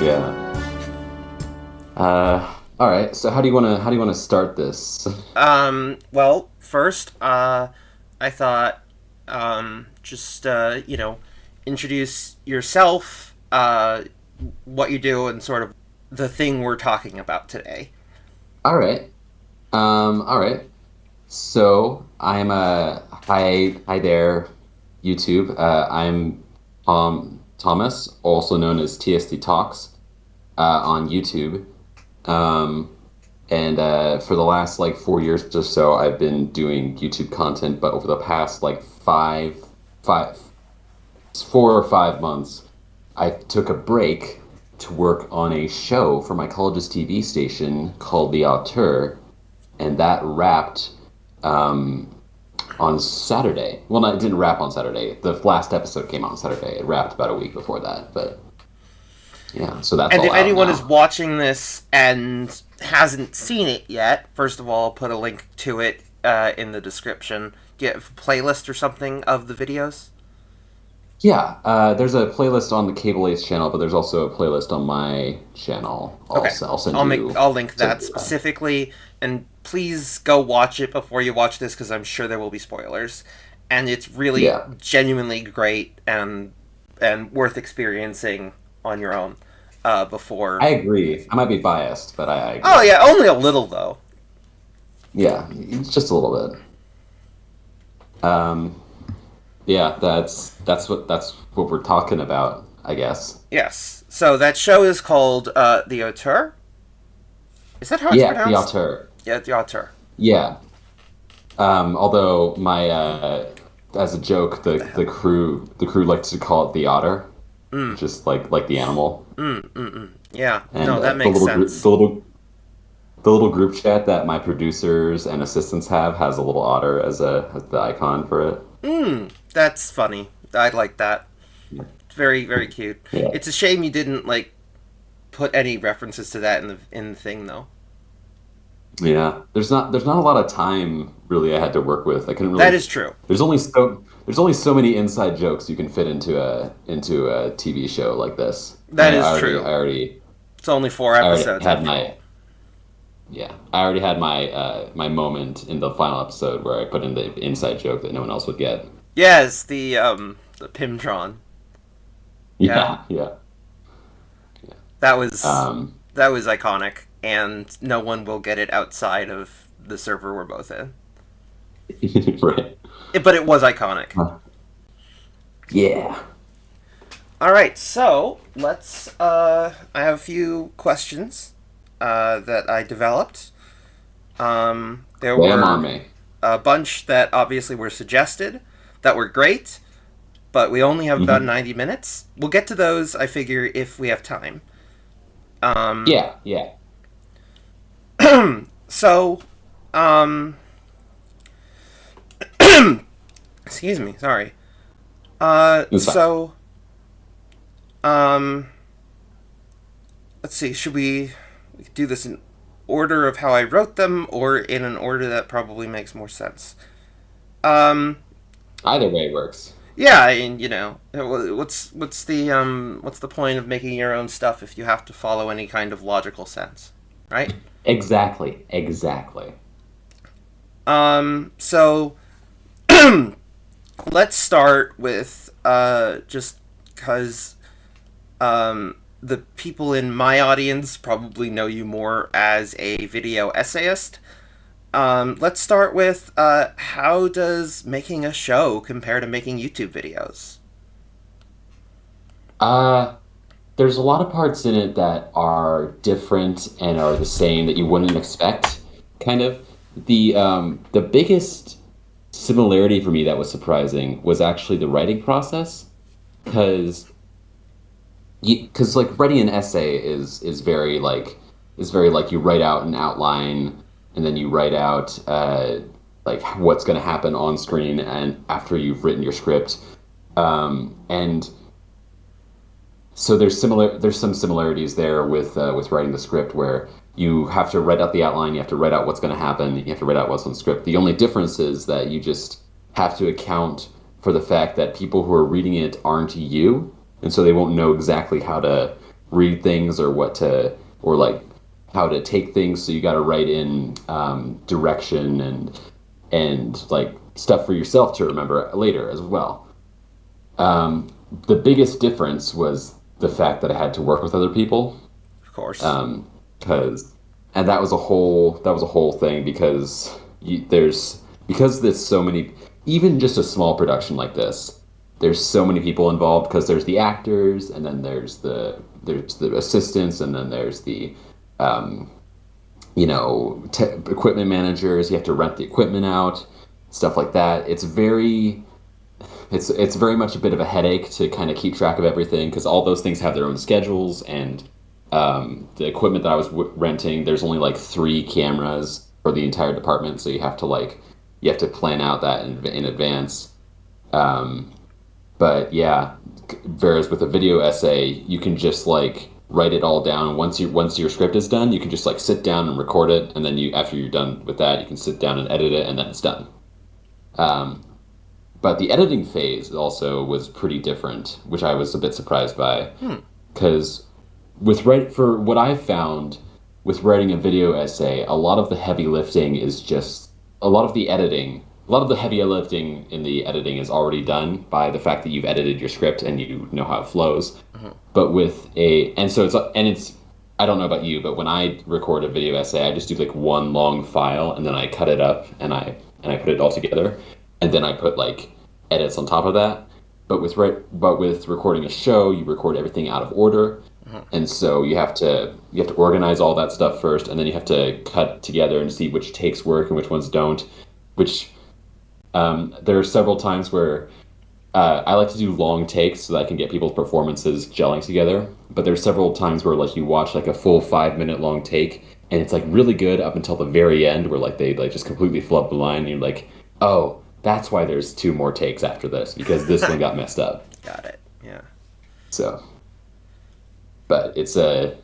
Yeah. All right. So how do you wanna start this? Well, first, I thought, just, introduce yourself, what you do, and sort of the thing we're talking about today. All right. All right. So I'm hi there, YouTube. I'm Thomas, also known as TST Talks, on YouTube. Um, and for the last like 4 years or so, I've been doing YouTube content. But over the past like 4 or 5 months, I took a break to work on a show for my college's TV station called The Auteur, and that wrapped um, on Saturday. Well, no, it didn't wrap on Saturday. The last episode came out on Saturday. It wrapped about a week before that, but yeah, so that's And all if out anyone is now. watching this and hasn't seen it yet, first of all, I'll put a link to it in the description. Do you have a playlist or something of the videos? Yeah, there's a playlist on the Cable Ace channel, but there's also a playlist on my channel. Okay. I'll I'll link send that you that. specifically, and please go watch it before you watch this because I'm sure there will be spoilers. And it's really Yeah, genuinely great and worth experiencing on your own before. I agree. I might be biased, but I Oh agree. yeah, only a little though. Yeah, it's just a little bit. Um, yeah, that's what we're talking about, I guess. Yes. So that show is called The Auteur. Is that how it's Yeah, the pronounced? auteur. Yeah, The Auteur. Yeah. Although my as a joke, the crew likes to call it the otter, Mm, just like the animal. yeah. And No, that the makes little group sense. the little group chat that my producers and assistants have has a little otter as the icon for it. That's funny. I like that. Yeah. It's very very cute. Yeah. It's a shame you didn't like put any references to that in the thing though. Yeah. There's not a lot of time really I had to work with. I couldn't That really is true. there's only so many inside jokes you can fit into a TV show like this. That is true. It's only four I already episodes had after my all. yeah, I already had my my moment in the final episode where I put in the inside joke that no one else would get. Yes, the Pimtron. Yeah, Yeah, yeah. Yeah. that was Um, that was iconic, and no one will get it outside of the server we're both in. right. But it was iconic. Yeah. All right, so let's. I have a few questions that I developed. There Bam on were me. a bunch that obviously were suggested that were great, but we only have about Hmm. 90 minutes. We'll get to those, I figure, if we have time. Um, Yeah, yeah. so, um, excuse me, sorry. It's fine. So, um, let's see, we could do this in order of how I wrote them or in an order that probably makes more sense? Um, Either way works. yeah, and what's the point of making your own stuff if you have to follow any kind of logical sense, right? Exactly. Exactly. So let's start with just because the people in my audience probably know you more as a video essayist. Let's start with how does making a show compare to making YouTube videos? Uh, there's a lot of parts in it that are different and are the same that you wouldn't expect. Kind of the biggest similarity for me that was surprising was actually the writing process, because like writing an essay is very like you write out an outline and then you write out like what's going to happen on screen and after you've written your script, and so there's some similarities there with writing the script where you have to write out the outline, you have to write out what's going to happen, you have to write out what's on the script. The only difference is that you just have to account for the fact that people who are reading it aren't you, and so they won't know exactly how to read things or what to or like how to take things. So you got to write in direction and like stuff for yourself to remember later as well. The biggest difference was the fact that I had to work with other people, Of course. because and that was a whole thing because there's so many, even just a small production like this, there's so many people involved because there's the actors and then there's the assistants and then there's the um, equipment managers. You have to rent the equipment out, stuff like that. It's very much a bit of a headache to kind of keep track of everything because all those things have their own schedules. And the equipment that I was renting, there's only like 3 cameras for the entire department, so you have to plan out that in advance. Um, but yeah, whereas with a video essay, you can just like write it all down. Once your script is done, you can just like sit down and record it, and then after you're done with that, you can sit down and edit it, and then it's done. Um, but the editing phase also was pretty different, which I was a bit surprised by, Hmm. because for what I've found with writing a video essay, a lot of the heavy lifting is just a lot of the editing. A lot of the heavy lifting in the editing is already done by the fact that you've edited your script and you know how it flows. Mhm. But it's I don't know about you, but when I record a video essay, I just do like one long file and then I cut it up and I put it all together, and then I put like edits on top of that. But with recording a show, you record everything out of order, Mhm. and so you have to organize all that stuff first, and then you have to cut together and see which takes work and which ones don't. Which there are several times where I like to do long takes so that I can get people's performances gelling together. But there's several times where like you watch like a full 5 minute long take and it's like really good up until the very end where like they like just completely flub the line and you're like, oh, that's why there's 2 more takes after this because this one got messed up. Got it. Yeah. So, but it's a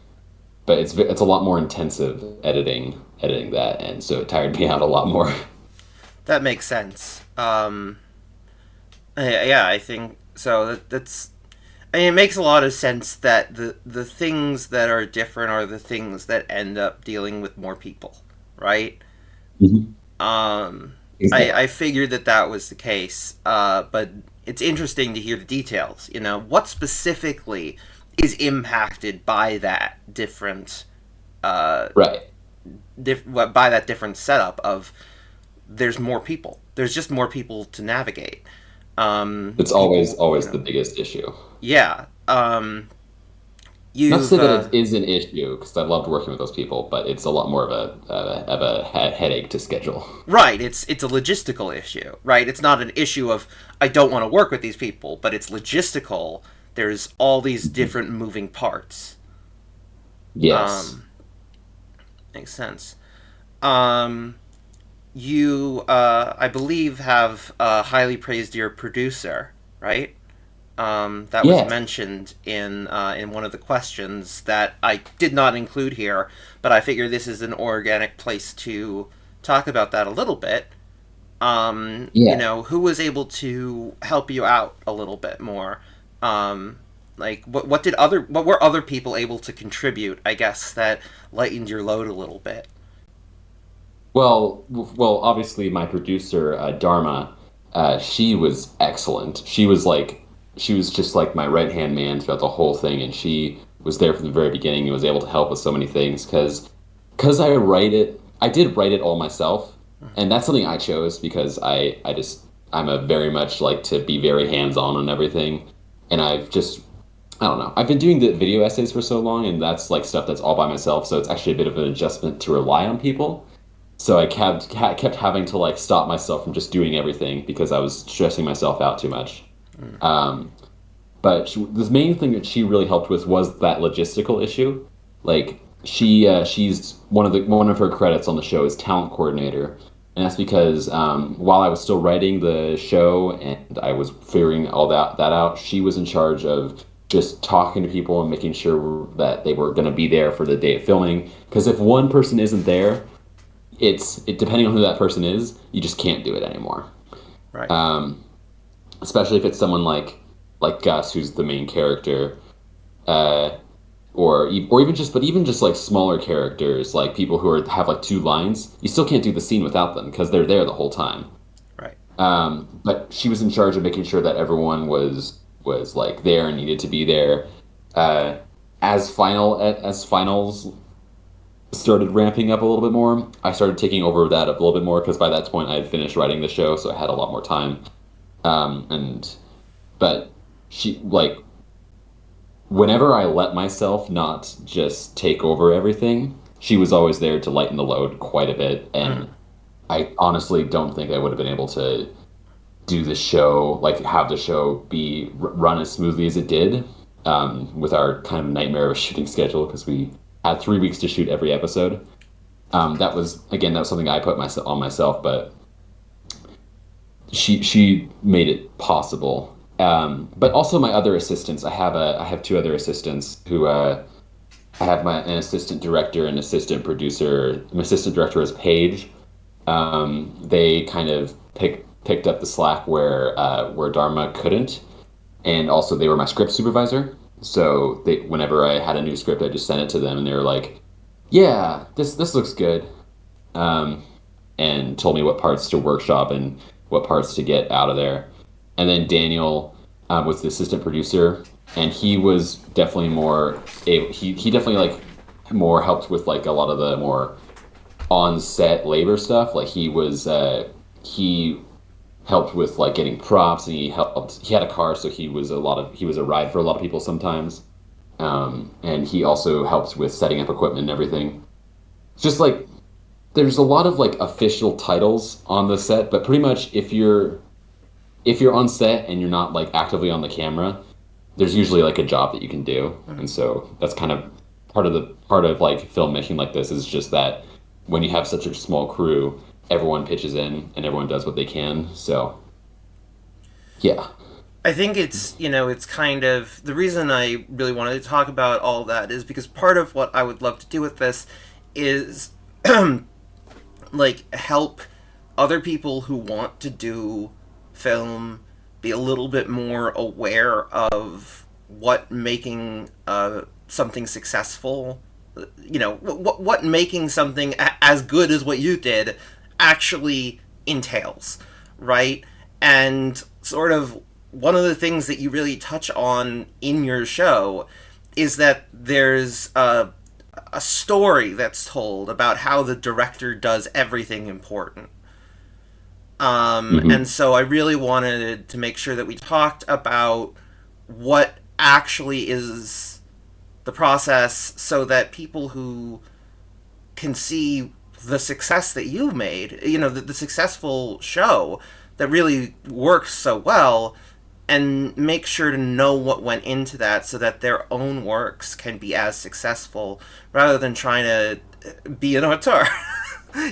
lot more intensive editing that, and so it tired me out a lot more. That makes sense. Yeah, I think so. That's. I mean, it makes a lot of sense that the things that are different are the things that end up dealing with more people, right? Mhm. Um, I Exactly. figured that that was the case, but it's interesting to hear the details. You know, what specifically is impacted by that different, uh, Right. by that different setup of there's more people. There's just more people to navigate. It's always People, always the biggest issue. yeah. Not to say You've that it is an issue, because I loved working with those people, but it's a lot more of a headache to schedule. right. It's a logistical issue, right? It's not an issue of I don't want to work with these people, but it's logistical. There's all these different moving parts. Yes. Um, Makes sense. Um, you, I believe, have highly praised your producer, right? That was Yes. mentioned in one of the questions that I did not include here, but I figure this is an organic place to talk about that a little bit. Yeah. Who was able to help you out a little bit more? Um, like what were other people able to contribute? I guess that lightened your load a little bit. Obviously, my producer, Dharma, she was excellent. She was just like my right hand man throughout the whole thing, and she was there from the very beginning and was able to help with so many things because I did write it all myself, and that's something I chose because I'm a very much like to be very hands on everything, and I don't know. I've been doing the video essays for so long, and that's like stuff that's all by myself. So it's actually a bit of an adjustment to rely on people. So I kept having to like stop myself from just doing everything because I was stressing myself out too much. Mm. Um, the main thing that she really helped with was that logistical issue. Like she's one of her credits on the show is talent coordinator, and that's because while I was still writing the show and I was figuring all that out, she was in charge of just talking to people and making sure that they were going to be there for the day of filming. Because if one person isn't there, depending on who that person is, you just can't do it anymore. Right. Um, Especially if it's someone like like Gus, who's the main character, uh, or even just like smaller characters, like people who have like two lines, you still can't do the scene without them because they're there the whole time. Right. But she was in charge of making sure that everyone was like there and needed to be there. Uh, as finals started ramping up a little bit more, I started taking over that a little bit more because by that point I had finished writing the show, so I had a lot more time. And but she like whenever I let myself not just take over everything, she was always there to lighten the load quite a bit. And Mm. I honestly don't think I would have been able to do the show, like have the show be run as smoothly as it did, with our kind of nightmare of a shooting schedule because we had 3 weeks to shoot every episode. That was something I put myself on myself, but she made it possible. But also my other assistants, I have two other assistants who I have an assistant director and assistant producer. My assistant director is Paige. They kind of picked up the slack where Dharma couldn't, and also they were my script supervisor. So whenever I had a new script, I just sent it to them, and they were like, "Yeah, this looks good," um, and told me what parts to workshop and what parts to get out of there. And then Daniel was the assistant producer, and he was definitely more able. He definitely like more helped with like a lot of the more on set labor stuff. Like he helped with like getting props, and he had a car, so he was a ride for a lot of people sometimes. And he also helped with setting up equipment and everything. It's just like there's a lot of like official titles on the set, but pretty much if you're on set and you're not like actively on the camera, there's usually like a job that you can do. Mm. And so that's kind of part of like filmmaking like this is just that when you have such a small crew, everyone pitches in and everyone does what they can. So yeah. I think it's kind of the reason I really wanted to talk about all that is because part of what I would love to do with this is like help other people who want to do film be a little bit more aware of what making something successful, what making something as good as what you did actually entails, right? And sort of one of the things that you really touch on in your show is that there's a story that's told about how the director does everything important. And Hmm. so I really wanted to make sure that we talked about what actually is the process so that people who can see the success that you made, the successful show that really works so well, and make sure to know what went into that so that their own works can be as successful rather than trying to be an auteur.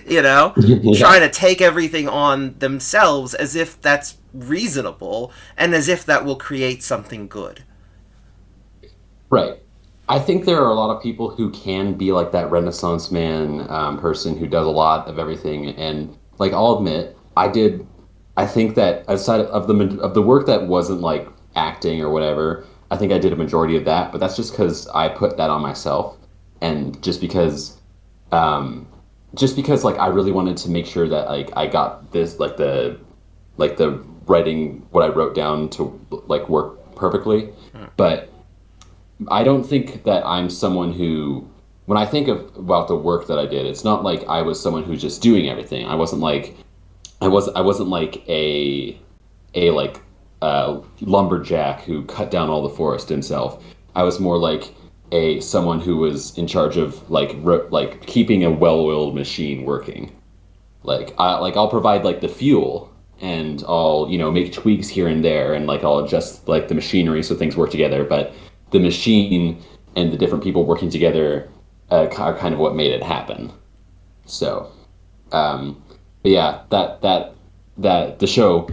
you know, Yeah. trying to take everything on themselves as if that's reasonable and as if that will create something good. Right. I think there are a lot of people who can be like that Renaissance man person who does a lot of everything. And like I'll admit, I think that outside of the work that wasn't like acting or whatever, I think I did a majority of that. But that's just because I put that on myself, and um, just because like I really wanted to make sure that like I got this like the writing what I wrote down to like work perfectly. Hmm. But I don't think that I'm someone who, when I think about the work that I did, it's not like I was someone who's just doing everything. I wasn't like a like lumberjack who cut down all the forest himself. I was more like a someone who was in charge of like keeping a well-oiled machine working. I'll provide like the fuel, and I'll make tweaks here and there, and like I'll adjust like the machinery so things work together, but the machine and the different people working together are kind of what made it happen. So but yeah, that the show,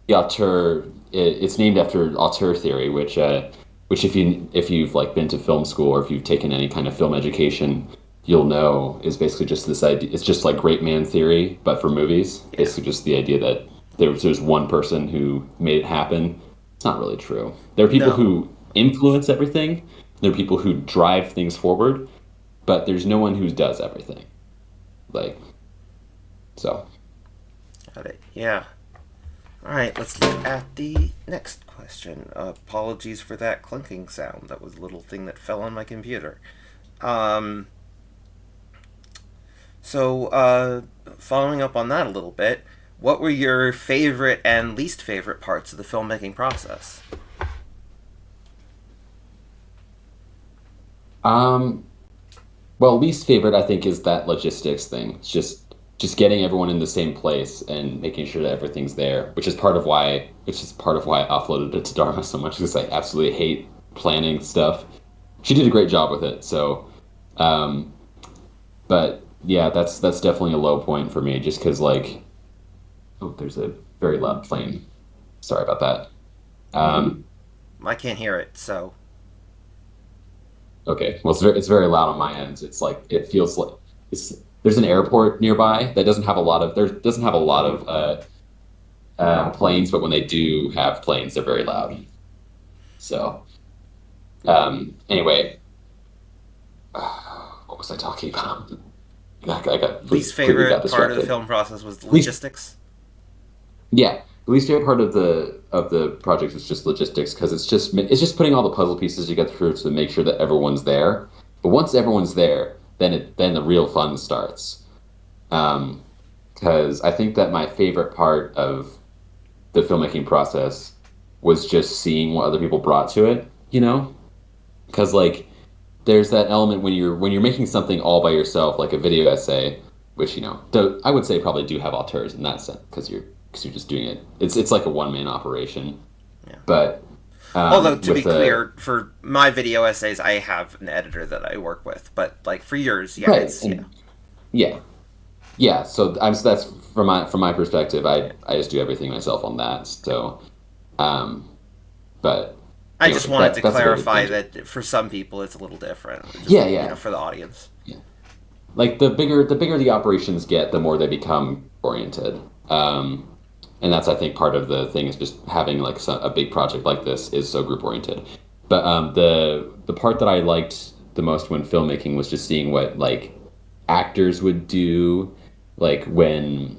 the Auteur, it's named after Auteur theory, which if you've like been to film school or if you've taken any kind of film education, you'll know is basically just this idea. It's just like great man theory, but for movies. Yeah. Basically, just the idea that there's one person who made it happen, It's not really true. There are people No. who influence everything. There are people who drive things forward, but there's no one who does everything. Like, so. Got it. Yeah. All right, let's look at the next question. Apologies for that clunking sound. That was a little thing that fell on my computer. Um, Following up on that a little bit, what were your favorite and least favorite parts of the filmmaking process? Um, well, least favorite I think is that logistics thing. It's just getting everyone in the same place and making sure that everything's there, which is part of why I offloaded it to Dharma so much because I absolutely hate planning stuff. She did a great job with it, so um, but yeah, that's definitely a low point for me just because like oh, there's a very loud plane. Sorry about that. Um, I can't hear it, so okay, well it's very loud on my end. It's like it feels like it's there's an airport nearby that doesn't have a lot of planes, but when they do have planes, they're very loud. So anyway, what was I talking about? I got least completely got favorite part of the distracted. film process was the At least, logistics. yeah, the least favorite part of the project is just logistics because it's just putting all the puzzle pieces together to make sure that everyone's there. But once everyone's there, then the real fun starts. Um, because I think that my favorite part of the filmmaking process was just seeing what other people brought to it, you know? Because like there's that element when you're making something all by yourself, like a video essay, which I would say probably do have auteurs in that sense because you're just doing it. It's like a one man operation. Yeah. But Although to be with a clear, for my video essays, I have an editor that I work with. But like for yours, yeah, right it's yeah, and yeah yeah. So that's from my perspective. I just do everything myself on that. So um, but I just wanted to that's a bit of a clarify tangent. that for some people it's a little different. Just Yeah, yeah, for the audience. yeah. Like the bigger the operations get, the more they become oriented. And that's I think part of the thing is just having like a big project like this is so group oriented. But the part that I liked the most when filmmaking was just seeing what like actors would do, like when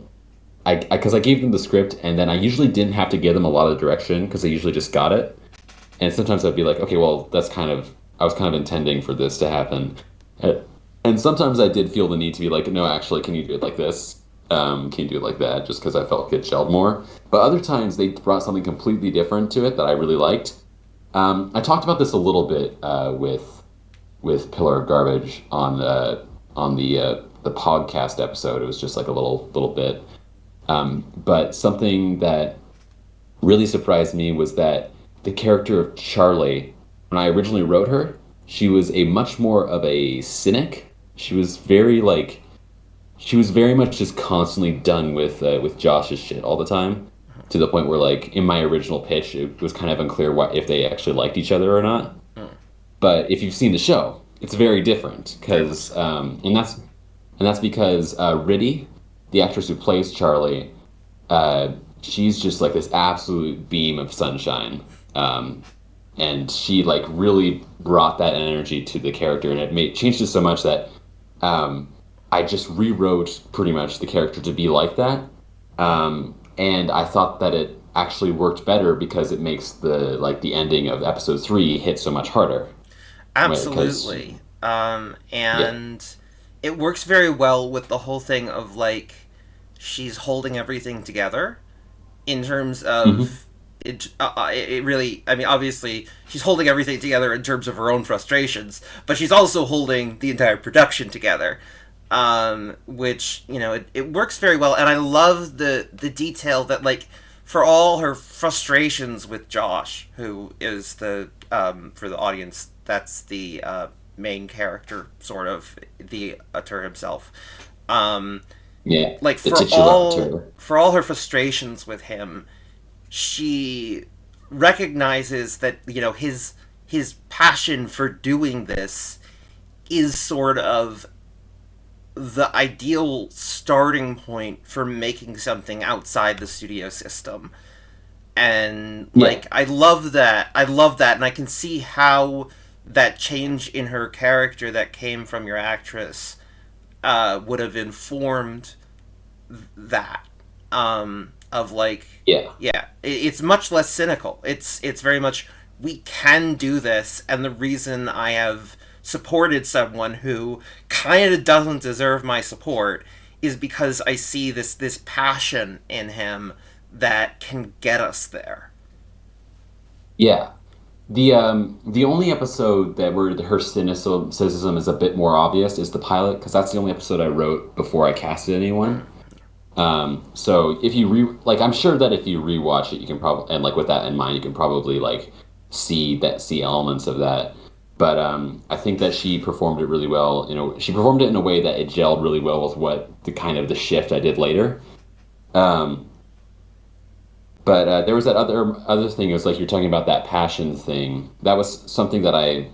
because I gave them the script and then I usually didn't have to give them a lot of direction because they usually just got it. And sometimes I'd be like, okay, well, I was kind of intending for this to happen. Uh, And sometimes I did feel the need to be like, no, actually, can you do it like this? Can you do it like that? Just because I felt it gelled more. But other times they brought something completely different to it that I really liked. I talked about this a little bit with Pillar of Garbage on the podcast episode. It was just like a little bit. But something that really surprised me was that the character of Charlie, when I originally wrote her, she was a much more of a cynic. She was very much just constantly done with Josh's shit all the time, to the point where like in my original pitch, it was kind of unclear what if they actually liked each other or not. Mm, But if you've seen the show, it's very different very much because so. and that's because Riddy, the actress who plays Charlie, uh, she's just like this absolute beam of sunshine. And she like really brought that energy to the character and it made changed it so much that um, I just rewrote pretty much the character to be like that. And I thought that it actually worked better because it makes the ending of episode 3 hit so much harder. Because Absolutely. yeah. And it works very well with the whole thing of like she's holding everything together in terms Hmm. of it really, I mean, obviously she's holding everything together in terms of her own frustrations, but she's also holding the entire production together, which it works very well. And I love the detail that like for all her frustrations with Josh, who is the for the audience, that's the main character, sort of the auteur himself. um, Yeah. like The titular auteur. for all her frustrations with him, she recognizes that his passion for doing this is sort of the ideal starting point for making something outside the studio system. And Yeah. like I love that and I can see how that change in her character that came from your actress would have informed that of like Yeah. yeah it's much less cynical. It's very much we can do this, and the reason I have supported someone who kind of doesn't deserve my support is because I see this passion in him that can get us there. Yeah. The only episode that where her cynicism is a bit more obvious is the pilot, because that's the only episode I wrote before I casted anyone. Mm. So if you like, I'm sure that if you rewatch it, you can probably, and like with that in mind, you can probably like see elements of that. But I think that she performed it really well. You know, she performed it in a way that it gelled really well with what the kind of the shift I did later. Um, but there was that other thing. It was like you're talking about that passion thing. That was something that I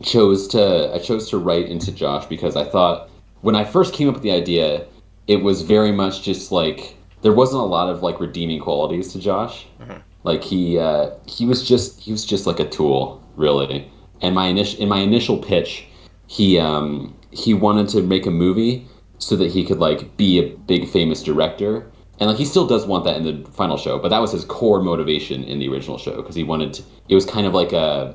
chose to write into Josh because I thought when I first came up with the idea, it was very much just like there wasn't a lot of like redeeming qualities to Josh. Mhm. Like he was just like a tool, really. And in my initial pitch, he wanted to make a movie so that he could like be a big famous director. And like he still does want that in the final show, but that was his core motivation in the original show because he wanted to, it was kind of like a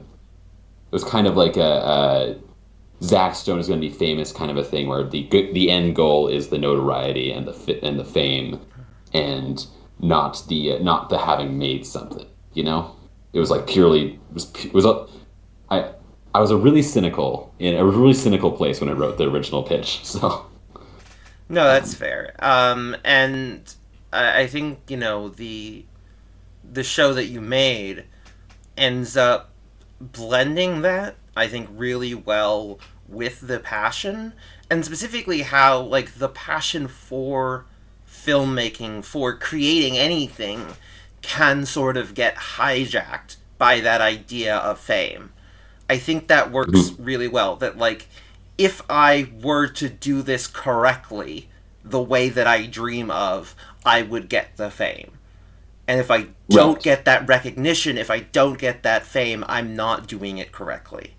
Zach Stone is going to be famous kind of a thing where the end goal is the notoriety and the fame, and not the having made something. You know, it was like purely it was a, I I was in a really cynical place when I wrote the original pitch. So No, that's um, fair. And I think the show that you made ends up blending that I think really well with the passion, and specifically how like the passion for filmmaking, for creating anything, can sort of get hijacked by that idea of fame. I think that works mhm, really well. That like if I were to do this correctly, the way that I dream of, I would get the fame. And if I don't right, get that recognition, if I don't get that fame, I'm not doing it correctly.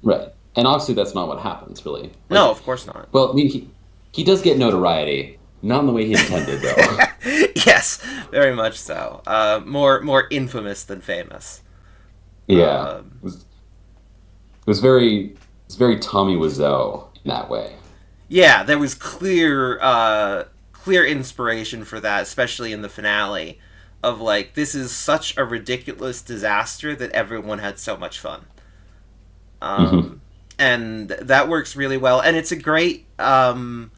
right, and obviously that's not what happens really. No, Like, of course not. well, I mean he does get notoriety, not in the way he intended though. Yes, very much so. More infamous than famous. Yeah, Um, it's very Tommy Wiseau in that way. yeah, there was clear inspiration for that, especially in the finale. Of like, this is such a ridiculous disaster that everyone had so much fun. Hmm. Um, and that works really well. And it's a great way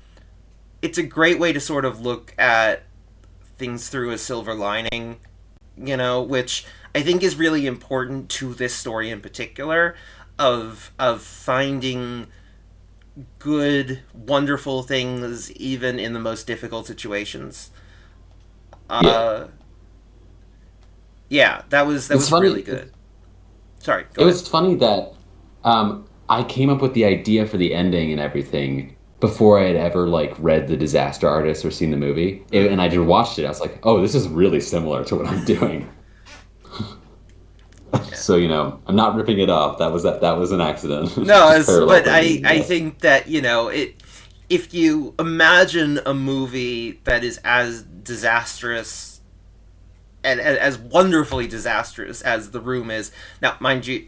to sort of look at things through a silver lining, which I think is really important to this story in particular, of finding good, wonderful things even in the most difficult situations. Yeah, Uh, yeah, that it's was really funny. good. Sorry, go It ahead. was funny that I came up with the idea for the ending and everything before I had ever like read The Disaster Artist or seen the movie. And Mm. I just watched it. I was like, oh, this is really similar to what I'm doing. Yeah. So, you know, I'm not ripping it off. That was an accident. No, Just parallel but thinking. I Yeah. think that it. If you imagine a movie that is as disastrous and as wonderfully disastrous as The Room is, now mind you,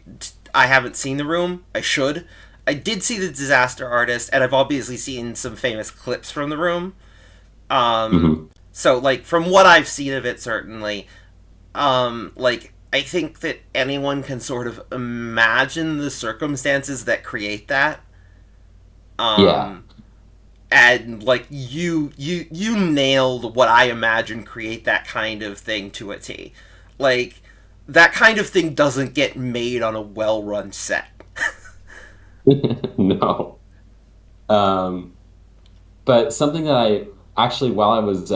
I haven't seen The Room. I should. I did see The Disaster Artist, and I've obviously seen some famous clips from The Room. Um, Hmm. so like from what I've seen of it, certainly, like I think that anyone can sort of imagine the circumstances that create that. Yeah. Um, and like you nailed what I imagine create that kind of thing to a T. Like that kind of thing doesn't get made on a well-run set. No. Um, but something that I actually, while I was,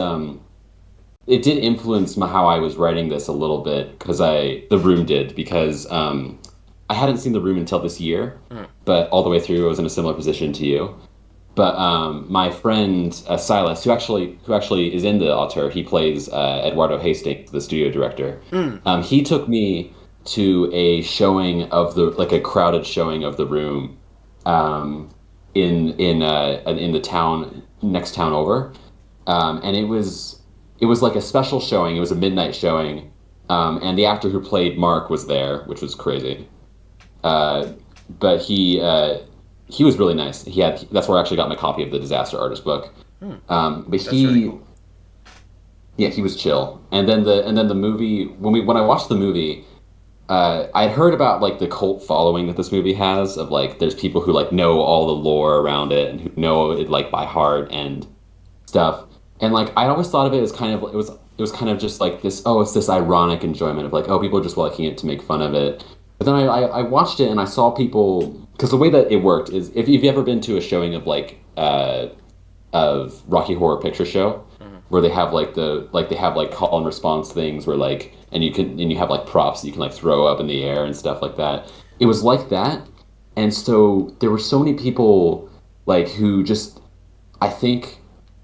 it did influence how I was writing this a little bit because The Room did, because I hadn't seen The Room until this year, Mm. but all the way through I was in a similar position to you. But my friend Silas, who actually is in the Auteur, he plays Eduardo Hastings, the studio director. Mm. He took me to a showing of the like a crowded showing of The Room, um, in the town next town over, and it was like a special showing. It was a midnight showing, and the actor who played Mark was there, which was crazy. Uh, but he was really nice. That's where I actually got my copy of the Disaster Artist book. Mm. But That's really cool. yeah, he was chill. And then the movie when I watched the movie, I'd heard about like the cult following that this movie has of like there's people who like know all the lore around it and who know it like by heart and stuff. And like I always thought of it as kind of it was kind of just like this, oh, it's this ironic enjoyment of like, oh, people are just liking it to make fun of it. But then I watched it and I saw people, because the way that it worked is if you've ever been to a showing of like of Rocky Horror Picture Show, Hmm. where they have they have like call and response things where like and you have like props that you can like throw up in the air and stuff like that. It was like that. And so there were so many people like who just, I think,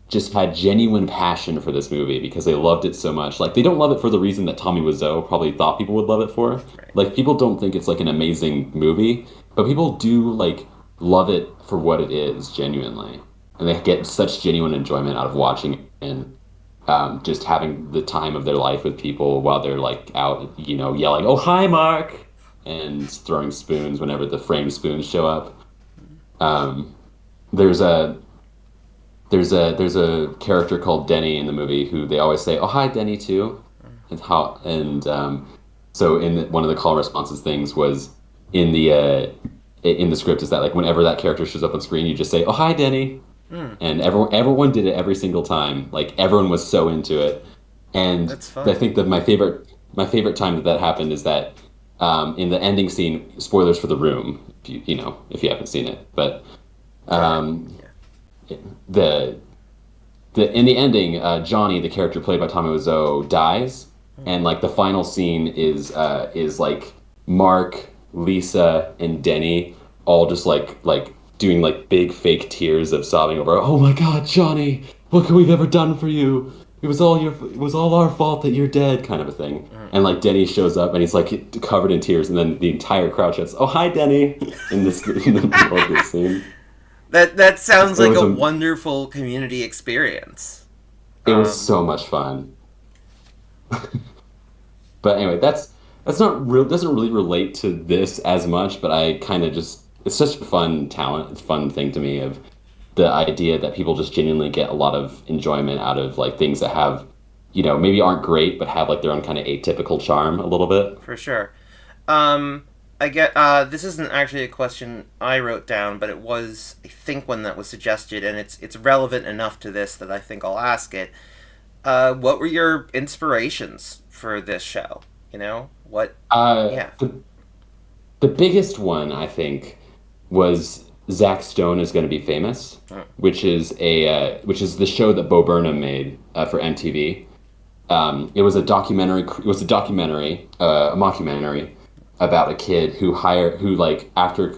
just had genuine passion for this movie because they loved it so much. Like they don't love it for the reason that Tommy Wiseau probably thought people would love it for. Right. Like people don't think it's like an amazing movie, but people do like love it for what it is genuinely, and they get such genuine enjoyment out of watching it and just having the time of their life with people while they're like out, yelling, "Oh hi, Mark," and throwing spoons whenever the framed spoons show up. Um, there's a there's a character called Denny in the movie who they always say, "Oh hi, Denny," too, so one of the call responses things was in the script is that like whenever that character shows up on screen, you just say, "Oh hi, Denny," Mm. and everyone did it every single time. Like everyone was so into it, and That's I fun. think that my favorite time that happened is that in the ending scene. Spoilers for The Room, if you haven't seen it, but Right. um, Yeah. the in the ending, Johnny, the character played by Tommy Wiseau, dies, Mm. and like the final scene is like Mark, Lisa, and Denny all just like doing like big fake tears of sobbing over. Oh my God, Johnny, what could we've ever done for you? It was all our fault that you're dead, kind of a thing. Mm. And like Denny shows up and he's like covered in tears, and then the entire crowd shouts, "Oh hi, Denny!" in the middle of this scene. That sounds It like was a a wonderful community experience. it was Um, so much fun. But anyway, that's not real doesn't really relate to this as much, but I kind of just it's such a fun thing to me of the idea that people just genuinely get a lot of enjoyment out of like things that have, maybe aren't great, but have like their own kind of atypical charm a little bit. for sure. I get this isn't actually a question I wrote down, but it was I think one that was suggested, and it's relevant enough to this that I think I'll ask it. What were your inspirations for this show? You know what? Uh, Yeah. the the biggest one I think was Zach Stone is going to be famous, Mm. which is the show that Bo Burnham made for MTV. It was a documentary. It was a mockumentary about a kid who like after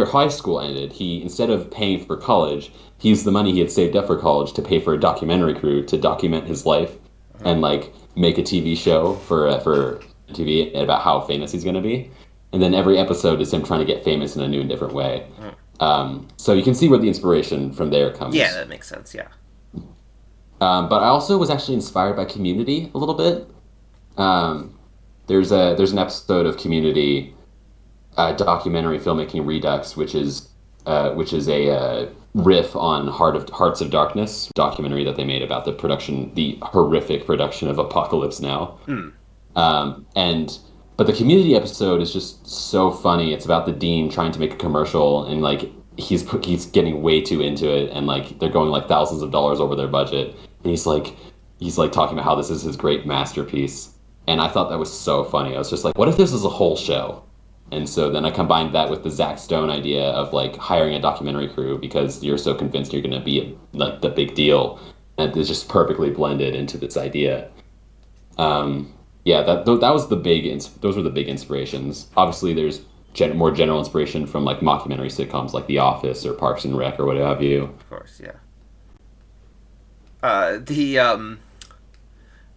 high school ended, he instead of paying for college, he used the money he had saved up for college to pay for a documentary crew to document his life Mm. and like make a TV show for TV about how famous he's going to be. And then every episode is him trying to get famous in a new and different way. Mm. So you can see where the inspiration from there Yeah, comes. that makes sense. Yeah. But I also was actually inspired by Community a little bit. Um, there's an episode of Community documentary filmmaking Redux, which is a riff on Hearts of Darkness documentary that they made about the horrific production of Apocalypse Now. Mm. And but the Community episode is just so funny. It's about the dean trying to make a commercial, and like he's getting way too into it, and like they're going like thousands of dollars over their budget, and he's like talking about how this is his great masterpiece. And I thought that was so funny. I was just like, what if this is a whole show? And so then I combined that with the Zach Stone idea of like hiring a documentary crew because you're so convinced you're going to be like the big deal, and it's just perfectly blended into this idea. Yeah, that was those were the big inspirations. Obviously, there's more general inspiration from like mockumentary sitcoms like The Office or Parks and Rec or what have you. Of course, yeah. The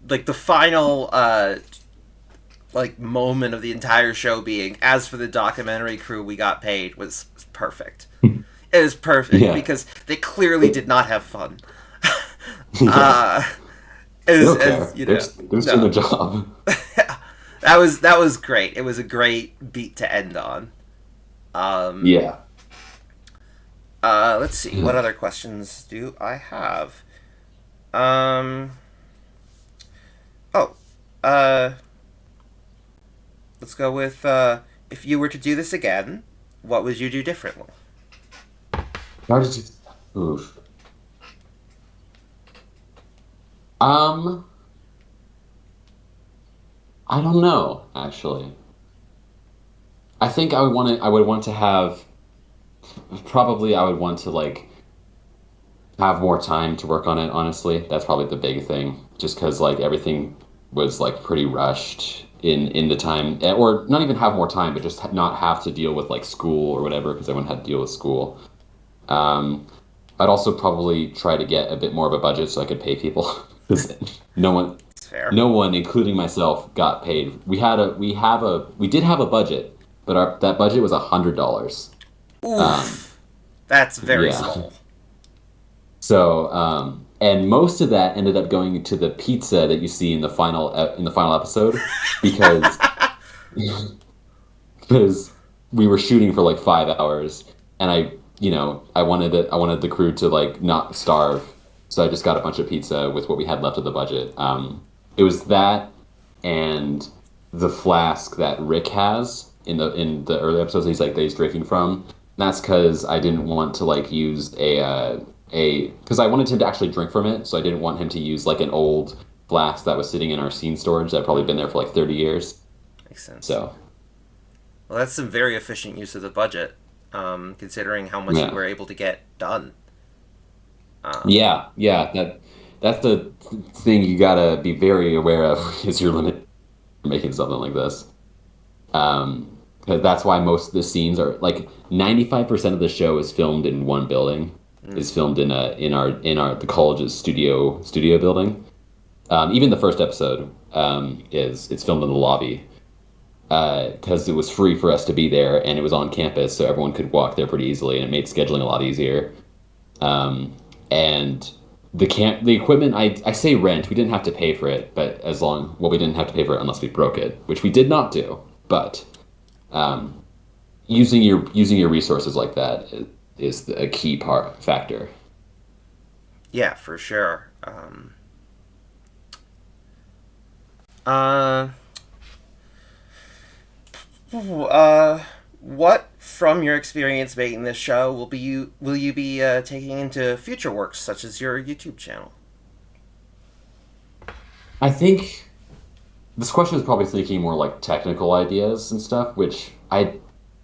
like the final like moment of the entire show being, as for the documentary crew, we got paid, was perfect. It was perfect Yeah, because they clearly did not have fun. yeah. uh, They don't as care. you They're know, just, they're just doing no, their job. that was great. It was a great beat to end on. Um, Yeah. let's see. What other questions do I have? Um, oh, uh, let's go with if you were to do this again, what would you do differently? How did you? Oof. Um, I don't know, actually. I think I would want to have, probably I would want to like have more time to work on it, honestly. That's probably the big thing. Just because like everything was like pretty rushed in the time, or not even have more time, but just not have to deal with like school or whatever, because everyone had to deal with school. Um, I'd also probably try to get a bit more of a budget so I could pay people, because no one, It's fair. no one, including myself, got paid. We did have a budget, but our that budget was $100. Um, Oof, that's very yeah. small. So, and most of that ended up going to the pizza that you see in the final episode, because because we were shooting for like 5 hours, and I wanted the crew to like not starve, so I just got a bunch of pizza with what we had left of the budget. It was that and the flask that Rick has in the early episodes. He's like that he's drinking from. That's because I didn't want to like use a because I wanted him to actually drink from it, so I didn't want him to use like an old flask that was sitting in our scene storage that had probably been there for like 30 years. Makes sense. So Well, that's some very efficient use of the budget, considering how much you yeah, were able to get done. Um, yeah. That's the thing you gotta be very aware of is your limit making something like this. Because that's why most of the scenes are like 95% of the show is filmed in one building, mm, is filmed in our the college's studio building. Even the first episode is it's filmed in the lobby because it was free for us to be there and it was on campus, so everyone could walk there pretty easily, and it made scheduling a lot easier. Um, and the equipment I say rent, we didn't have to pay for it, but we didn't have to pay for it unless we broke it, which we did not do. But um, using your resources like that is a key factor. yeah, for sure. Uh, what from your experience making this show will you be taking into future works such as your YouTube channel? I think this question is probably thinking more like technical ideas and stuff, which I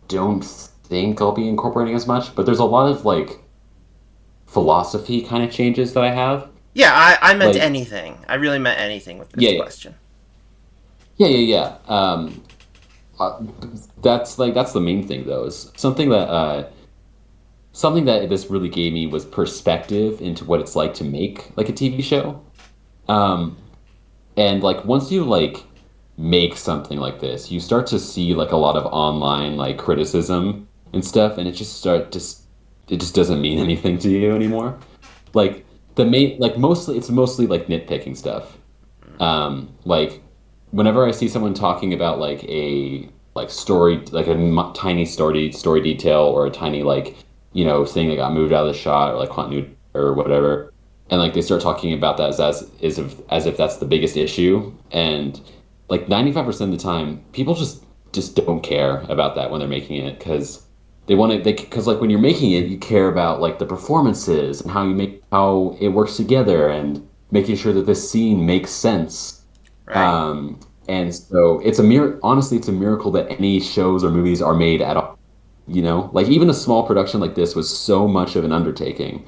don't think I'll be incorporating as much, but there's a lot of like philosophy kind of changes that I have. Yeah, I meant Like, anything. I really meant anything with this yeah, yeah, question. yeah. Uh, that's the main thing though, is something that this really gave me was perspective into what it's like to make like a TV show. Um, and like once you like make something like this, you start to see like a lot of online like criticism and stuff, and it just doesn't mean anything to you anymore. Like the main like mostly it's mostly like nitpicking stuff. Like whenever I see someone talking about like a like story like a tiny story detail or a tiny like thing that got moved out of the shot or like continuity or whatever, and like they start talking about that as if that's the biggest issue, and like 95% of the time people just don't care about that when they're making it, because because like when you're making it you care about like the performances and how it works together and making sure that this scene makes sense. Right. And so honestly, it's a miracle that any shows or movies are made at all. Like even a small production like this was so much of an undertaking.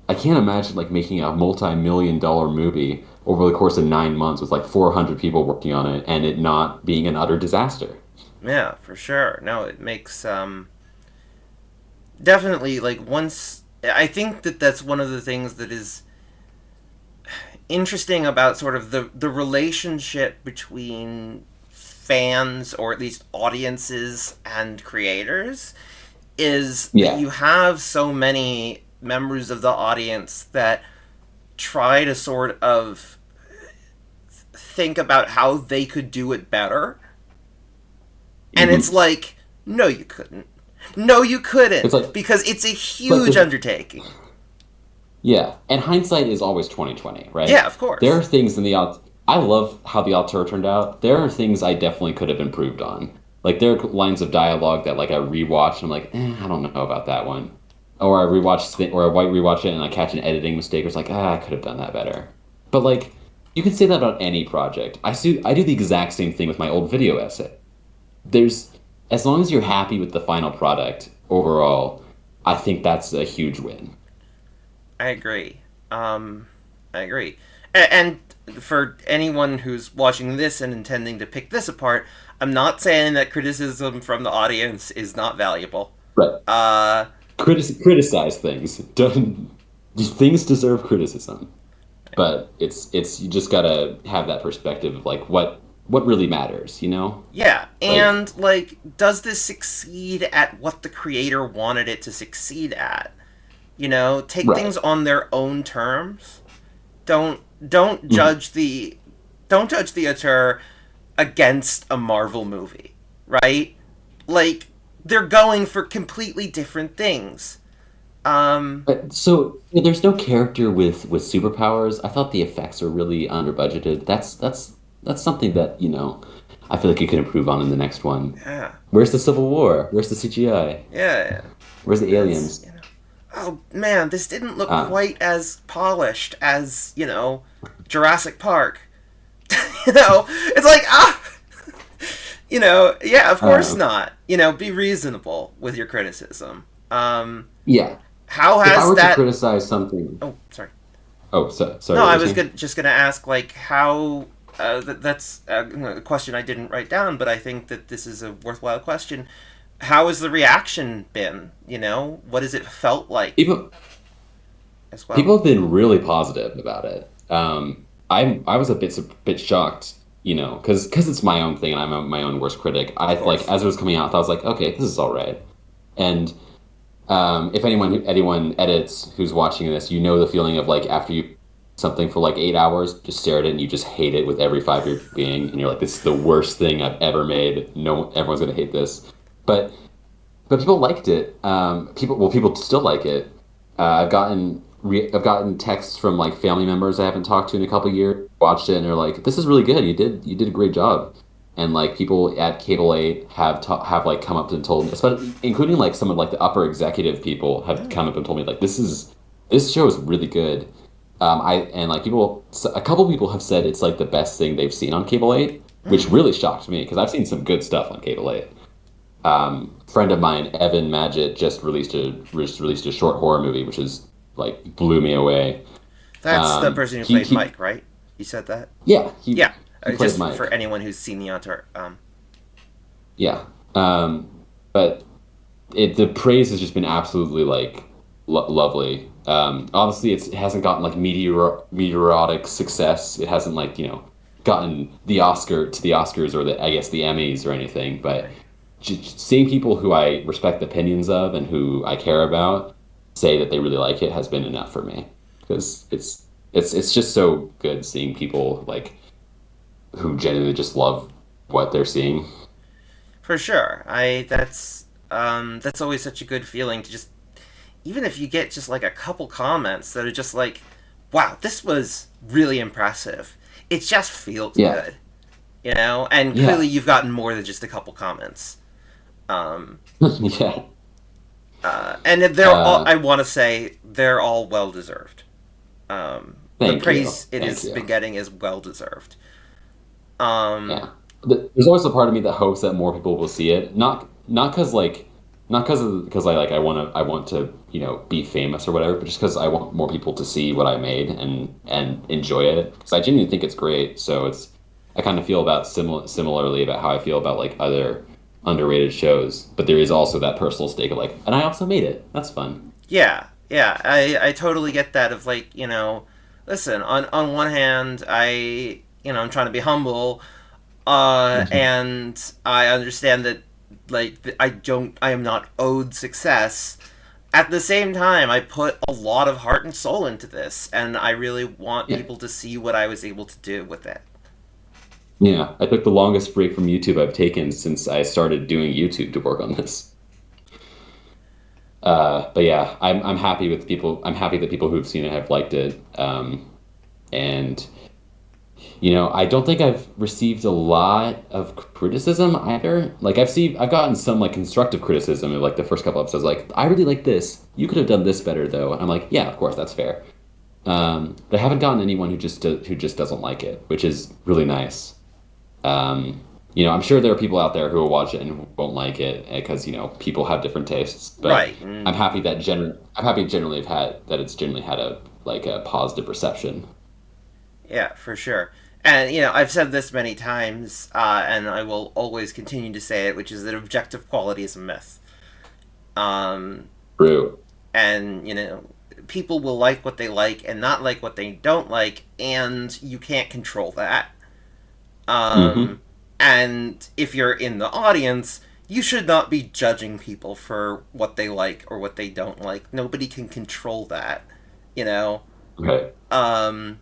I can't imagine like making a multi-million-dollar movie over the course of 9 months with like 400 people working on it and it not being an utter disaster. Yeah, for sure. No, it makes definitely like once I think that that's one of the things that is interesting about sort of the relationship between fans or at least audiences and creators is that Yeah. you have so many members of the audience that try to sort of think about how they could do it better. And it's Hmm. like, no, you couldn't. No, you It's couldn't, like, because it's a but huge the undertaking. yeah, and hindsight is always 2020, Yeah, right? of There are course. things in the out. I love how the Auteur turned out. There are things I definitely could have improved on. Like there are lines of dialogue that like I rewatch and I'm like, I don't know about that one. Or I or I white rewatch it and I catch an editing mistake. Or it's like, I could have done that better. But like, you can say that about any project. I do the exact same thing with my old video essay. There's as long as you're happy with the final product overall, I think that's a huge win. I agree. Um, I agree. And for anyone who's watching this and intending to pick this apart, I'm not saying that criticism from the audience is not valuable. Right. Uh, Criticize things. Don't things deserve criticism, but it's you just gotta have that perspective of like what really matters, you know? yeah, Like and like, does this succeed at what the creator wanted it to succeed at? You know, take things right. on their own terms. Don't don't Mhm. judge the don't judge the auteur against a Marvel movie, right? Like, they're going for completely different things. Um, So yeah, there's no character with superpowers. I thought the effects are really under budgeted. That's something that, I feel like you can improve on in the next one. yeah, Where's the Civil War? Where's the CGI? yeah. Where's the It's, aliens? oh man, this didn't look Uh, quite as polished as Jurassic Park. It's like yeah, of course uh, not. Be reasonable with your criticism. yeah. How If I has were to that? criticize something, Oh, sorry. oh, sorry, No, what were I you was saying? just gonna ask like how. That's a question I didn't write down, but I think that this is a worthwhile question. How has the reaction been? What has it felt like People as well? people have been really positive about it. I was a bit shocked, because it's my own thing and my own worst critic. Of I like course. as it was coming out, I was like, okay, this is all right. And if anyone edits who's watching this, you know the feeling of like after you something for like 8 hours, just stare at it and you just hate it with every fiber of your being, and you're like, this is the worst thing I've ever made. No, everyone's gonna hate this. But but people liked it. People still like it. I've gotten texts from like family members I haven't talked to in a couple years, watched it, and they're like, "This is really good. You did a great job." And like people at Cable 8 have like come up and told me, especially including like some of like the upper executive people have Oh. come up and told me like this show is really good. Like a couple people have said it's like the best thing they've seen on Cable 8, which Mm. really shocked me because I've seen some good stuff on Cable 8. Friend of mine, Evan Magid, just released a short horror movie, which is like blew me away. That's the person who He played he Mike, right? You said that. yeah, Yeah. he played Just for Mike. anyone who's seen the auteur. Yeah. But the praise has just been absolutely like lovely. Obviously it hasn't gotten like meteoric success. It hasn't like, gotten the Oscars or I guess the Emmys or anything, but Right. seeing people who I respect the opinions of and who I care about say that they really like it has been enough for me because it's just so good seeing people like who genuinely just love what they're seeing. For sure. That's always such a good feeling to just, even if you get just like a couple comments that are just like, wow, this was really impressive. It just feels Yeah. good, And Yeah. clearly you've gotten more than just a couple comments. Um, Yeah. and they're all, Uh, I want to say, they're all well deserved. The Thank you. praise it Thank has been you. getting is well deserved. Um, Yeah. There's always a part of me that hopes that more people will see it. Not because like not because I want to be famous or whatever, but just because I want more people to see what I made and enjoy it. Because I genuinely think it's great. So I kind of feel about similarly about how I feel about like other underrated shows, but there is also that personal stake of like, and I also made it. That's fun. Yeah, yeah, I totally get that. Of like, listen. On one hand, I'm trying to be humble, Mhm. and I understand that like I am not owed success. At the same time, I put a lot of heart and soul into this, and I really want Yeah. people to see what I was able to do with it. Yeah, I took the longest break from YouTube I've taken since I started doing YouTube to work on this. But yeah, I'm happy with people. I'm happy that people who've seen it have liked it. And I don't think I've received a lot of criticism either. Like I've gotten some like constructive criticism in like the first couple episodes. Like I really like this. You could have done this better though. I'm like, yeah, of course, that's fair. But I haven't gotten anyone who just doesn't like it, which is really nice. Um, I'm sure there are people out there who will watch it and won't like it because people have different tastes. But Right. I'm happy generally have had that it's generally had a positive reception. Yeah, for sure. And I've said this many times, and I will always continue to say it, which is that objective quality is a myth. Um, True. and people will like what they like and not like what they don't like, and you can't control that. Hmm. Um, and if you're in the audience, you should not be judging people for what they like or what they don't like. Nobody can control that, you know. Okay. Um,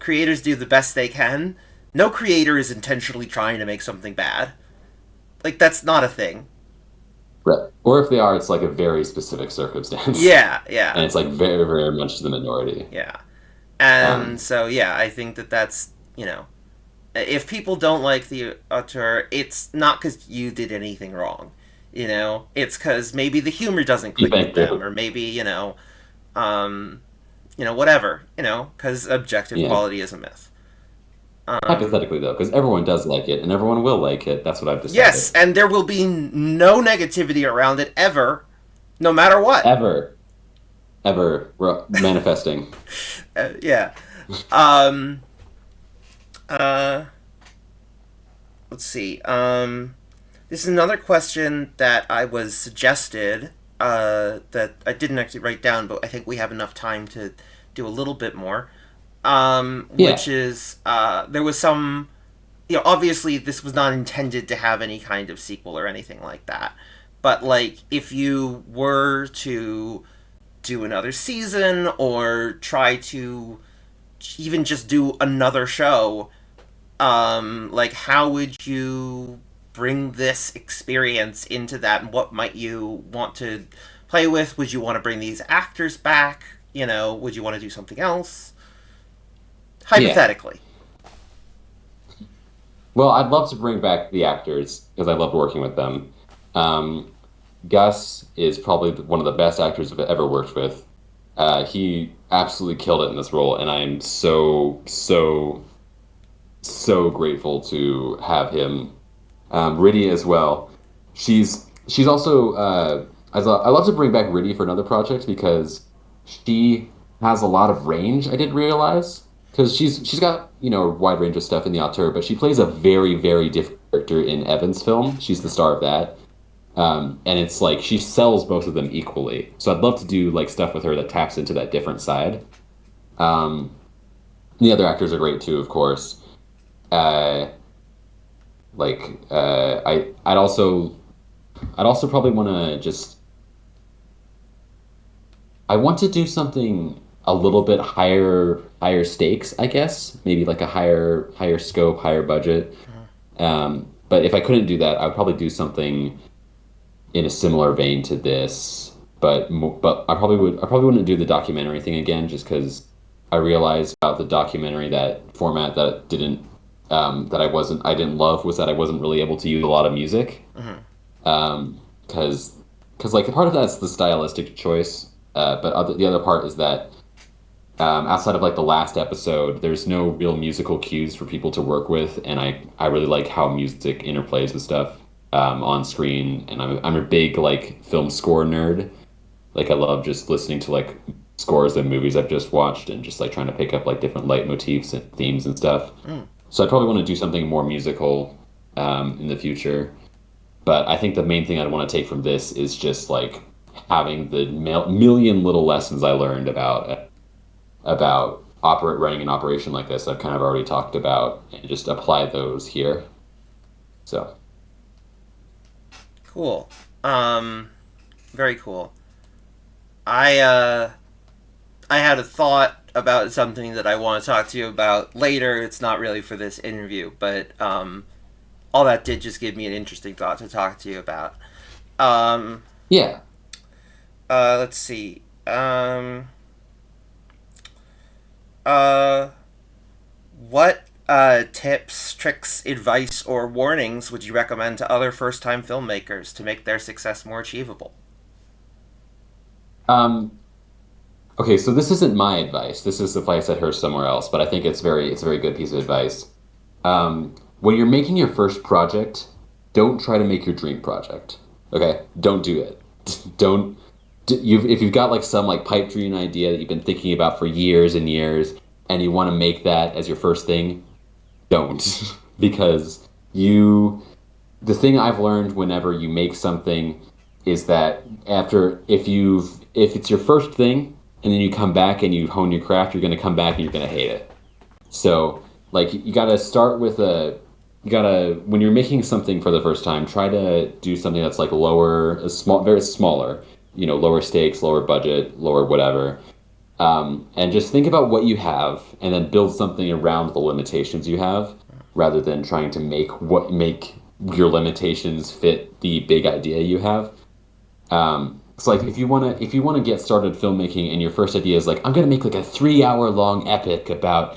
Creators do the best they can. No creator is intentionally trying to make something bad. Like that's not a thing. Right. Or if they are, it's like a very specific circumstance, Yeah, yeah, and it's like very, very much the minority. yeah. And Um, so yeah, I think that that's if people don't like the auteur, it's not because you did anything wrong. It's because maybe the humor doesn't click with Thank them, you. or maybe um, whatever. Because objective Yeah. quality is a myth. Um, Hypothetically, though, because everyone does like it and everyone will like it. That's what I've yes, decided. and there will be no negativity around it ever, no matter what. Ever, ever. We're manifesting. Yeah. Um. Uh. Let's see. This is another question that I was suggested. That I didn't actually write down, but I think we have enough time to do a little bit more. Yeah. Which is there was some. Obviously this was not intended to have any kind of sequel or anything like that. But like, if you were to do another season or try to even just do another show, like how would you bring this experience into that, and what might you want to play with? Would you want to bring these actors back? Would you want to do something else? Yeah. Hypothetically. Well, I'd love to bring back the actors because I loved working with them. Um, Gus is probably one of the best actors I've ever worked with. He absolutely killed it in this role, and I am so, so, so grateful to have him. Riddy as well. She's also I love to bring back Riddy for another project because she has a lot of range. I didn't realize because she's got a wide range of stuff in the auteur, but she plays a very very different character in Evan's film. She's the star of that, and it's like she sells both of them equally. So I'd love to do like stuff with her that taps into that different side. Um, the other actors are great too, of course. Uh, I'd also probably want to just I want to do something a little bit higher stakes, I guess. Maybe like a higher scope, higher budget. But if I couldn't do that, I would probably do something in a similar vein to this. But I probably wouldn't do the documentary thing again just because I realized about the documentary that format that I didn't love was that I wasn't really able to use a lot of music. Mm-hmm. Because like a part of that's the stylistic choice, the other part is that outside of like the last episode, there's no real musical cues for people to work with, and I really like how music interplays with stuff on screen, and I'm a big like film score nerd. Like I love just listening to like scores of movies I've just watched and just like trying to pick up like different leitmotifs and themes and stuff. Mm. So I probably want to do something more musical in the future. But I think the main thing I'd want to take from this is just like having the million little lessons I learned about operate running an operation like this. I've kind of already talked about and just apply those here. So Cool. Um, Very cool. I had a thought about something that I want to talk to you about later. It's not really for this interview, but all that did just give me an interesting thought to talk to you about. Um, yeah. let's see. Uh, what tips, tricks, advice, or warnings would you recommend to other first-time filmmakers to make their success more achievable? Um, okay, so this isn't my advice. This is advice I heard somewhere else, but I think it's a very good piece of advice. When you're making your first project, don't try to make your dream project. Okay, don't do it. Don't if you've got like some like pipe dream idea that you've been thinking about for years and years, and you want to make that as your first thing, don't because you the thing I've learned whenever you make something is that if it's your first thing and then you come back and you hone your craft, you're going to come back and you're going to hate it. So like you got to start with a you got to when you're making something for the first time, try to do something that's like lower, a small, very smaller, lower stakes, lower budget, lower whatever. And just think about what you have and then build something around the limitations you have rather than trying to make your limitations fit the big idea you have. It's like if you wanna get started filmmaking and your first idea is like I'm gonna make like a 3 hour long epic about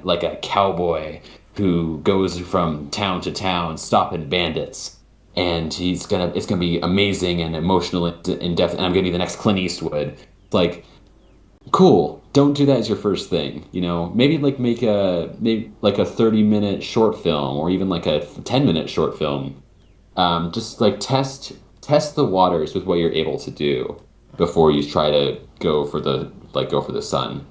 like a cowboy who goes from town to town stopping bandits and it's gonna be amazing and emotional in depth and I'm gonna be the next Clint Eastwood. It's like cool. Don't do that as your first thing. Maybe like maybe like a 30-minute short film or even like a 10-minute short film. Just like test the waters with what you're able to do before you try to go for the sun.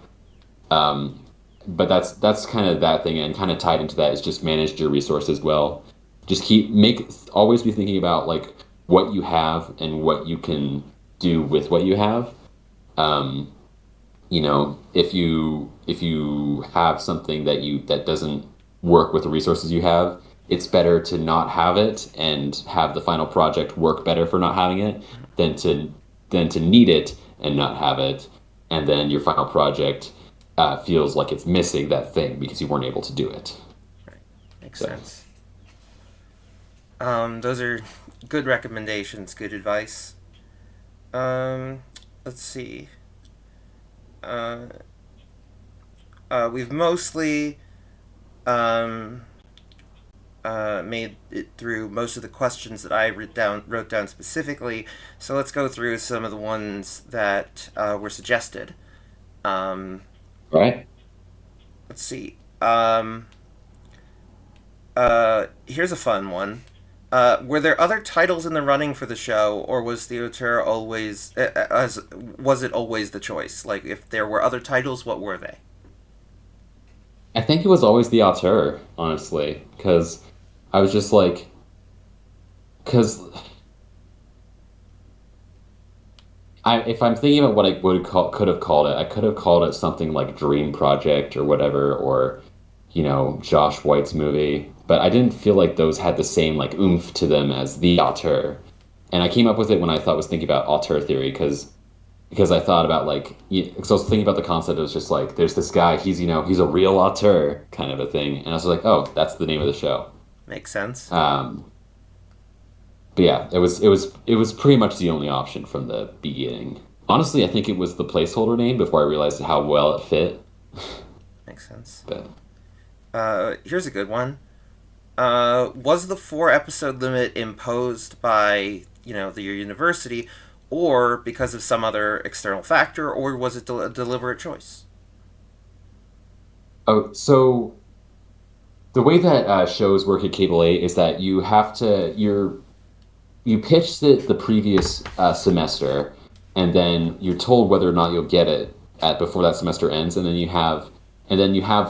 Um, but that's kind of that thing, and kind of tied into that is just manage your resources well. Just always be thinking about like what you have and what you can do with what you have. Um, if you have something that doesn't work with the resources you have, it's better to not have it and have the final project work better for not having it than to need it and not have it, and then your final project feels like it's missing that thing because you weren't able to do it. Right. Makes So, sense. Those are good recommendations, good advice. Um, let's see. Uh, we've mostly um, made it through most of the questions that I wrote down specifically. So let's go through some of the ones that were suggested. Um, right. let's see. Here's a fun one. Were there other titles in the running for the show, or was the auteur always as was it always the choice? Like, if there were other titles, what were they? I think it was always the auteur, honestly, because I was just like, because if I'm thinking about what I could have called it, I could have called it something like Dream Project or whatever, or Josh White's movie. But I didn't feel like those had the same like oomph to them as the auteur. And I came up with it when I was thinking about auteur theory because I thought about like because I was thinking about the concept. It was just like there's this guy. He's a real auteur kind of a thing. And I was like, oh, that's the name of the show. Makes sense. But yeah, it was pretty much the only option from the beginning. Honestly, I think it was the placeholder name before I realized how well it fit. Makes sense. But Here's a good one. Was the 4 episode limit imposed by the university, or because of some other external factor, or was it a deliberate choice? oh, so the way that shows work at Cable A is that you pitched it the previous semester, and then you're told whether or not you'll get it at before that semester ends, and then you have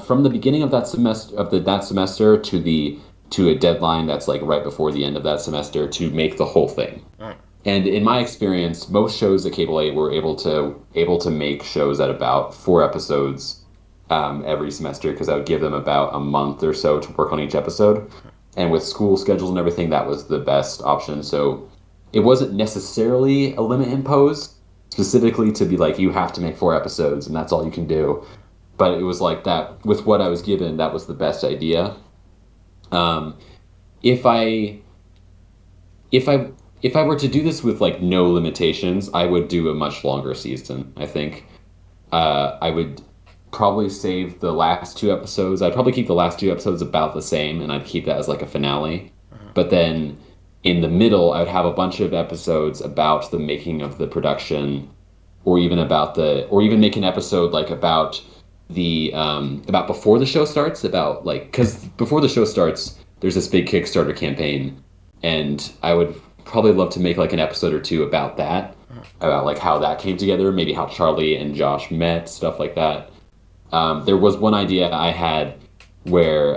from the beginning of that semester to the to a deadline that's like right before the end of that semester to make the whole thing. Mm. And in my experience, most shows at Cable 8 were able to make shows at about 4 episodes every semester because I would give them about a month or so to work on each episode. And with school schedules and everything, that was the best option. So it wasn't necessarily a limit imposed specifically to be like you have to make 4 episodes and that's all you can do. But it was like that with what I was given, that was the best idea. Um, if I if I if I were to do this with like no limitations, I would do a much longer season. I think I would probably save the last 2 episodes. I'd probably keep the last 2 episodes about the same, and I'd keep that as like a finale. But then in the middle, I would have a bunch of episodes about the making of the production, or even make an episode like about before the show starts, about like because before the show starts, there's this big Kickstarter campaign, and I would probably love to make like an episode or two about that, about like how that came together, maybe how Charlie and Josh met, stuff like that. There was one idea I had where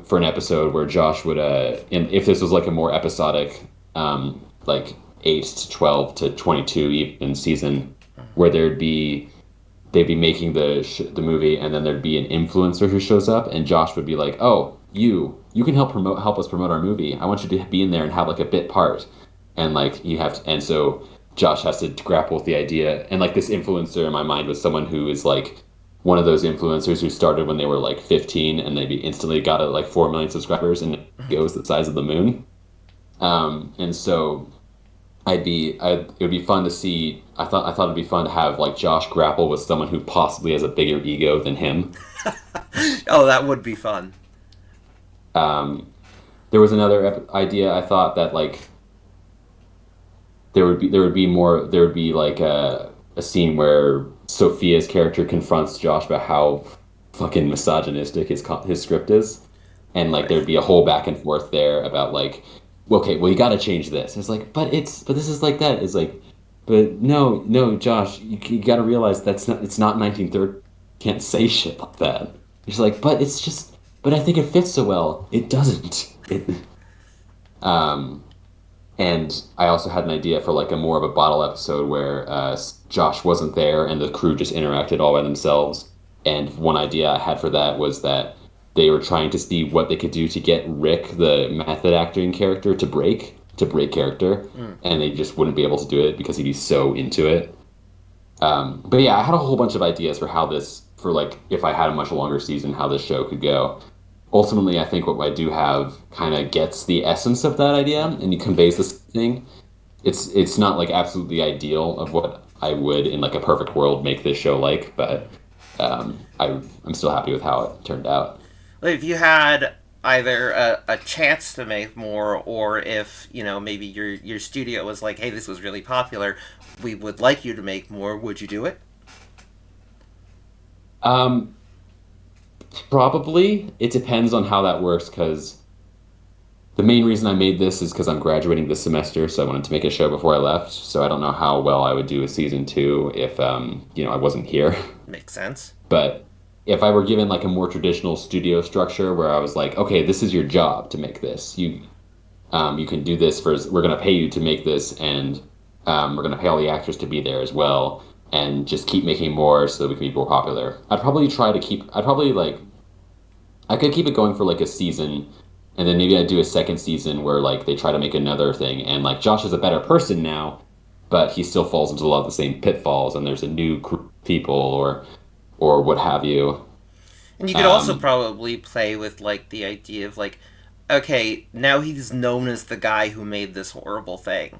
for an episode where Josh would, if this was like a more episodic, like 8 to 12 to 22 even season, where they'd be making the movie, and then there'd be an influencer who shows up, and Josh would be like, "Oh, you can help us promote our movie. I want you to be in there and have like a bit part." And like and so Josh has to grapple with the idea, and like this influencer in my mind was someone who is like one of those influencers who started when they were like 15 and they instantly got like 4 million subscribers and it goes the size of the moon. And so it would be fun to see. I thought it'd be fun to have like Josh grapple with someone who possibly has a bigger ego than him. Oh, that would be fun. Um, there was another idea. I thought that like there would be like a scene where Sophia's character confronts Josh about how fucking misogynistic his script is, and like there'd be a whole back and forth there about like, okay, well you got to change this. It's like, but this is like that. It's like, but no, Josh, you got to realize it's not 1930. Can't say shit like that. He's like, but I think it fits so well. It doesn't. Um, and I also had an idea for like a more of a bottle episode where Josh wasn't there and the crew just interacted all by themselves. And one idea I had for that was that they were trying to see what they could do to get Rick, the method acting character, to break character, and they just wouldn't be able to do it because he'd be so into it. But yeah, I had a whole bunch of ideas for for like if I had a much longer season, how this show could go. Ultimately, I think what I do have kind of gets the essence of that idea and it conveys this thing. It's not like absolutely ideal of what I would in like a perfect world make this show like, but I'm still happy with how it turned out. Like, if you had either a chance to make more, or if maybe your studio was like, hey, this was really popular, we would like you to make more, would you do it? Um, Probably. It depends on how that works because the main reason I made this is because I'm graduating this semester, so I wanted to make a show before I left. So I don't know how well I would do with season two if I wasn't here. Makes sense. But if I were given like a more traditional studio structure where I was like, okay, this is your job to make this. You can do this we're gonna pay you to make this, and we're gonna pay all the actors to be there as well, and just keep making more so that we can be more popular. I could keep it going for like a season, and then maybe I'd do a second season where like they try to make another thing, and like Josh is a better person now, but he still falls into a lot of the same pitfalls, and there's a new group of people or what have you. And you could also probably play with like the idea of like, okay, now he's known as the guy who made this horrible thing,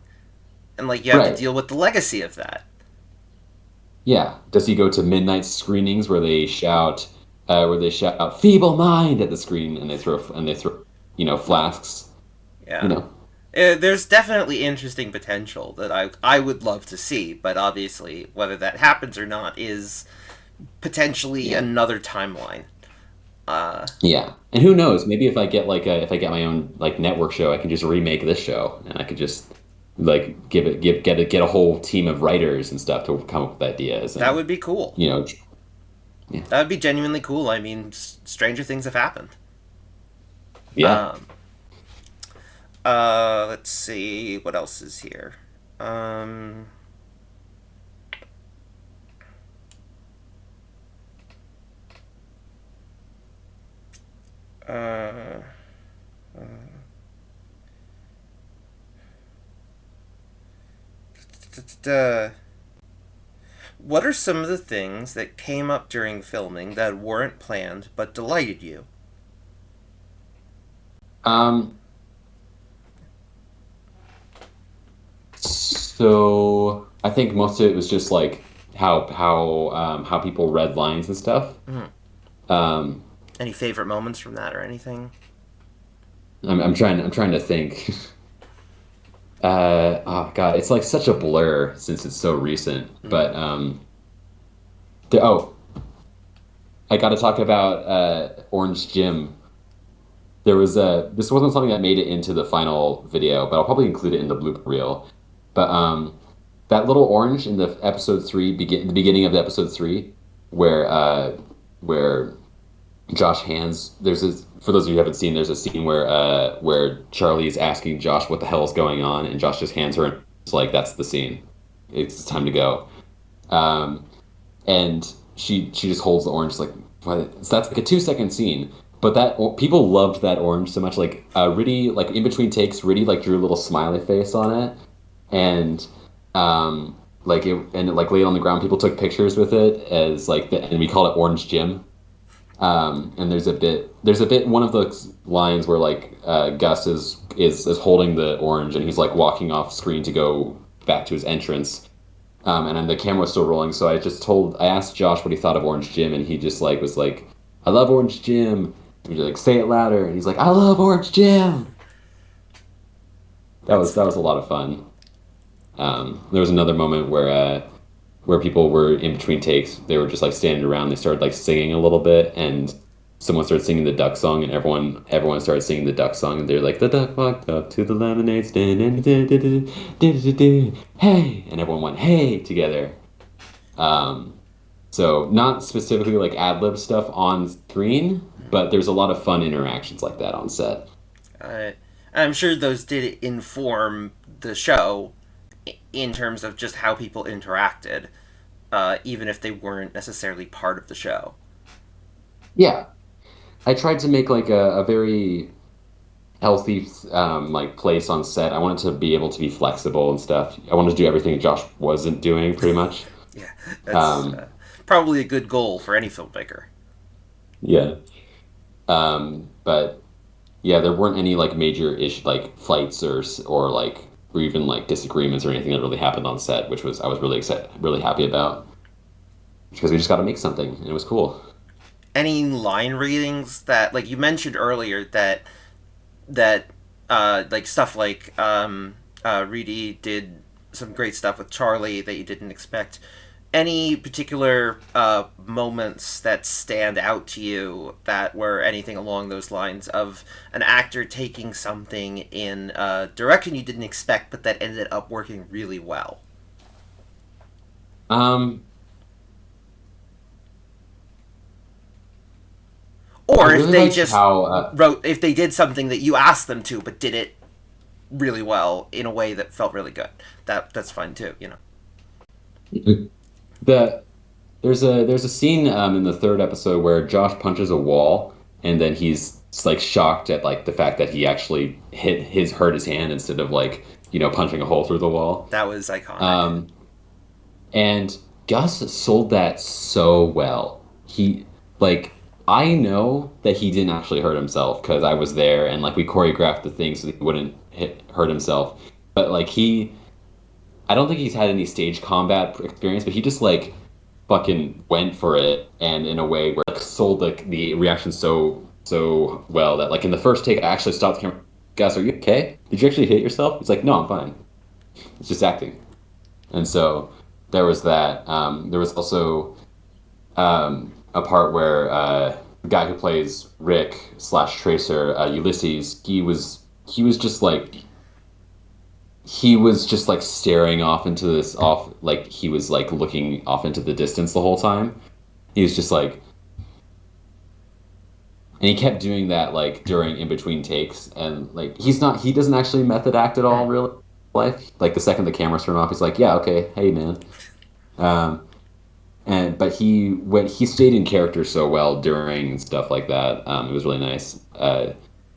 and like you have to Right. deal with the legacy of that. Yeah. Does he go to midnight screenings where they shout "feeble mind" at the screen and they throw flasks? You Yeah. know. There's definitely interesting potential that I would love to see, but obviously whether that happens or not is potentially Yeah. another timeline. Uh, Yeah. And who knows? Maybe if I get my own like network show, I can just remake this show and I could just like get a whole team of writers and stuff to come up with ideas that and would be cool. you know yeah. That would be genuinely cool. I mean, stranger things have happened. Yeah. Um, let's see what else is here. Um, uh, what are some of the things that came up during filming that weren't planned but delighted you? Um, so I think most of it was just like how people read lines and stuff. Mhm. Um, Any favorite moments from that or anything? I'm trying to think. Oh God, it's like such a blur since it's so recent. Mm. But oh, I got to talk about Orange Jim. There was a this wasn't something that made it into the final video, but I'll probably include it in the blooper reel. But that little orange in the the beginning of the episode three, where where Josh hands there's a for those of you who haven't seen, there's a scene where Charlie is asking Josh what the hell is going on, and Josh just hands her and it's like that's the scene. It's time to go. Um, and she just holds the orange like what? So that's like a 2 second scene. But people loved that orange so much. Like Riddy, like in between takes, Riddy like drew a little smiley face on it, and like laid on the ground. People took pictures with it as and we call it Orange Jim. And there's a bit one of the lines where like Gus is holding the orange and he's like walking off screen to go back to his entrance. And then the camera was still rolling, so I asked Josh what he thought of Orange Jim, and he just like was like, "I love Orange Jim." And he's like, "Say it louder," and he's like, "I love Orange Jim." That's That was fun. a lot of fun. There was another moment where people were in between takes. They were just like standing around. They started like singing a little bit, and someone started singing the duck song, and everyone started singing the duck song, and they're like, "The duck walked up to the lemonade stand, and hey," and everyone went "hey" together. Um, so not specifically like ad lib stuff on screen, but there's a lot of fun interactions like that on set. Uh, I'm sure those did inform the show in terms of just how people interacted, even if they weren't necessarily part of the show. Yeah, I tried to make like a very healthy like place on set. I wanted to be able to be flexible and stuff. I wanted to do everything Josh wasn't doing pretty much. Yeah, that's Um, probably a good goal for any filmmaker. yeah. But yeah, there weren't any like major ish like fights or even like disagreements or anything that really happened on set, which was I was really excited, really happy about because we just got to make something and it was cool. Any line readings that, like you mentioned earlier, that like stuff like Reedy did some great stuff with Charlie that you didn't expect. Any particular moments that stand out to you that were anything along those lines of an actor taking something in a direction you didn't expect, but that ended up working really well? Um, I Or if really they liked just how if they did something that you asked them to, but did it really well in a way that felt really good. That's fine too, you know. the there's a scene in the third episode where Josh punches a wall and then he's like shocked at like the fact that he actually hurt his hand instead of like punching a hole through the wall. That was iconic. Um, and Gus sold that so well. He like I know that he didn't actually hurt himself because I was there and like we choreographed the thing so that he wouldn't hurt himself. But like I don't think he's had any stage combat experience, but he just like fucking went for it and in a way where like sold the reaction so well that like in the first take I actually stopped the camera. Gus, are you okay? Did you actually hit yourself? He's like, no, I'm fine. It's just acting. And so there was that. There was also a part where the guy who plays Rick slash Tracer, Ulysses, he was just like staring off into this off like he was like looking off into the distance the whole time. He was just like And he kept doing that like during in between takes, and like he doesn't actually method act at all, Mm. really. Life like the second the cameras turn off, he's like, yeah, okay, hey man. Um, and but he stayed in character so well during stuff like that. It was really nice.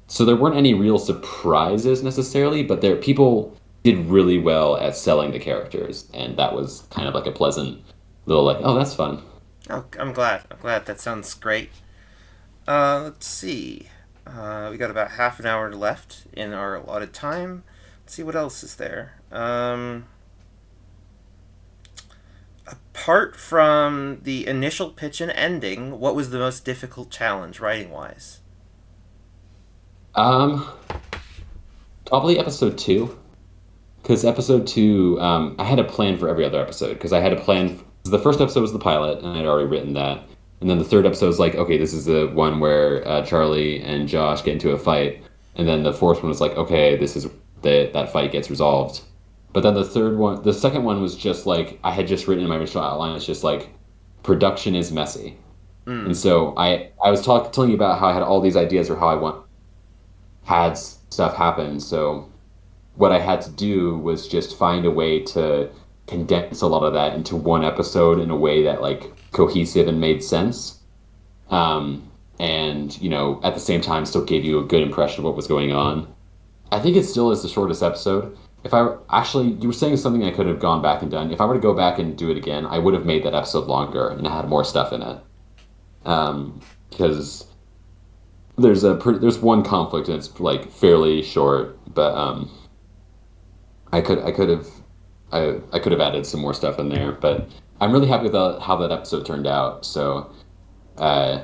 So there weren't any real surprises necessarily, but there people did really well at selling the characters, and that was kind of like a pleasant little like, oh, that's fun. Oh, I'm glad. I'm glad. That sounds great. Let's see. We got about half an hour left in our allotted time. Let's see what else is there. Apart from the initial pitch and ending, what was the most difficult challenge writing wise? Um, Probably episode two, because episode two, I had a plan for every other episode because I had a plan. The first episode was the pilot, and I'd already written that. And then the third episode was like, okay, this is the one where Charlie and Josh get into a fight. And then the fourth one was like, okay, this is that fight gets resolved. But then the second one was just like I had just written in my original outline. It's just like production is messy, Mm. and so I was telling you about how I had all these ideas or how I want had stuff happen. So what I had to do was just find a way to condense a lot of that into one episode in a way that like cohesive and made sense. And at the same time, still gave you a good impression of what was going on. I think it still is the shortest episode. If I actually, you were saying something I could have gone back and done. If I were to go back and do it again, I would have made that episode longer and had more stuff in it. Because there's one conflict and it's like fairly short, but I could have I could have added some more stuff in there, but I'm really happy with how that episode turned out. So uh,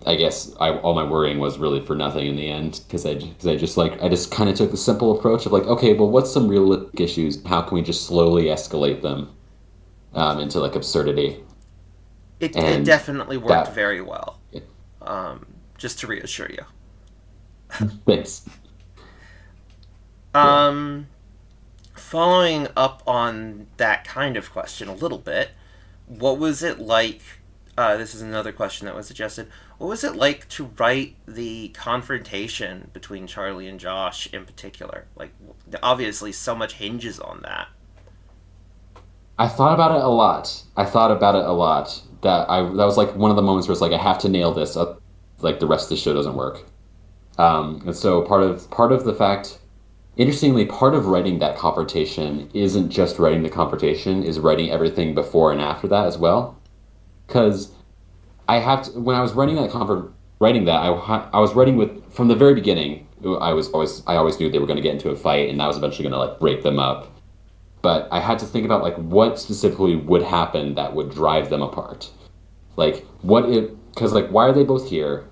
I guess all my worrying was really for nothing in the end because I just kind of took the simple approach of like, okay, well, what's some realistic issues? How can we just slowly escalate them into like absurdity? It And definitely worked that, very well. Just to reassure you. thanks. Yeah. Um, Following up on that kind of question a little bit, what was it like? This is another question that was suggested. What was it like to write the confrontation between Charlie and Josh in particular? Like, obviously, so much hinges on that. I thought about it a lot. I thought about it a lot. That was like one of the moments where it's like I have to nail this. Like the rest of the show doesn't work. And so part of the fact, interestingly, part of writing that confrontation isn't just writing the confrontation, is writing everything before and after that as well. Because I have to, when I was writing that, I was writing with from the very beginning. I always knew they were going to get into a fight, and that was eventually going to like break them up. But I had to think about like what specifically would happen that would drive them apart. Like what if because like why are they both here,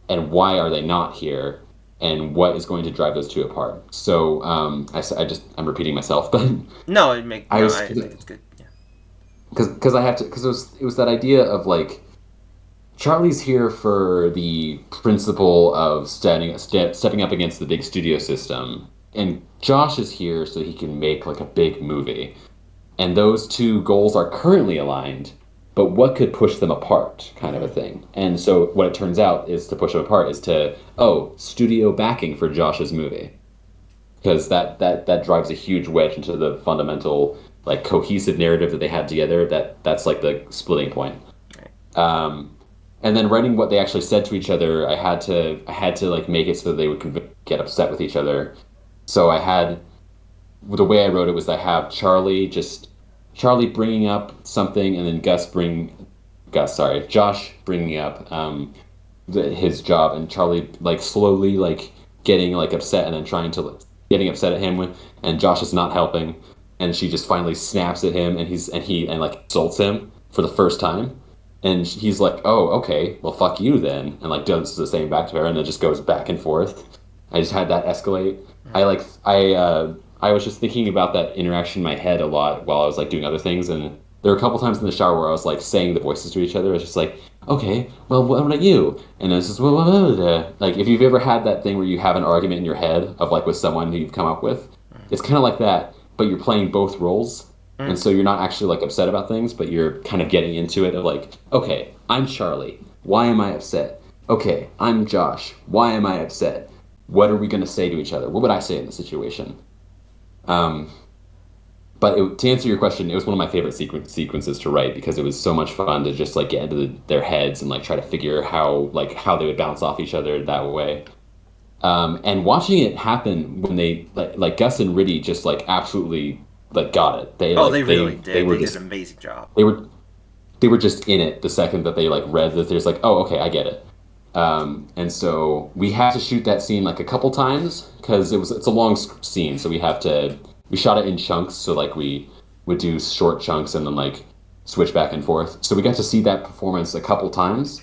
and why are they not here, and what is going to drive those two apart? So I'm repeating myself, but No, I was I think it's good. Yeah. because I have to because it was that idea of like Charlie's here for the principle of stepping up against the big studio system, and Josh is here so he can make like a big movie. And those two goals are currently aligned, but what could push them apart, kind of a thing. And so what it turns out is to push them apart is to studio backing for Josh's movie, because that drives a huge wedge into the fundamental like cohesive narrative that they had together. That's like the splitting point. Right. Um, and then writing what they actually said to each other, I had to like make it so that they would get upset with each other. So I had the way I wrote it was I have Charlie bringing up something, and then Josh bringing up his job, and Charlie like slowly like getting like upset, and then getting upset at him, and Josh is not helping, and she just finally snaps at him, and he like insults him for the first time. And he's like, "Oh, okay, well, fuck you then," and like does the same back to her, and it just goes back and forth. I just had that escalate. I was just thinking about that interaction in my head a lot while I was like doing other things, and there were a couple times in the shower where I was like saying the voices to each other. I was just like, "Okay, well, what about you?" And it's just like if you've ever had that thing where you have an argument in your head of like with someone who you've come up with, it's kind of like that, but you're playing both roles. And Mm. so you're not actually like upset about things, but you're kind of getting into it of like, okay, I'm Charlie. Why am I upset? okay, I'm Josh. Why am I upset? What are we going to say to each other? What would I say in the situation? Um, but to answer your question, it was one of my favorite sequences to write because it was so much fun to just like get into their heads and like try to figure how they would bounce off each other that way. And watching it happen when they like Gus and Riddy just like absolutely like got it. They Oh, they like really they did. were They did just an amazing job. they were they were just in it the second that they like read that there's like, oh, okay, I get it. And so we had to shoot that scene like a couple times because it's a long scene, so we shot it in chunks, so like we would do short chunks and then like switch back and forth. So we got to see that performance a couple times,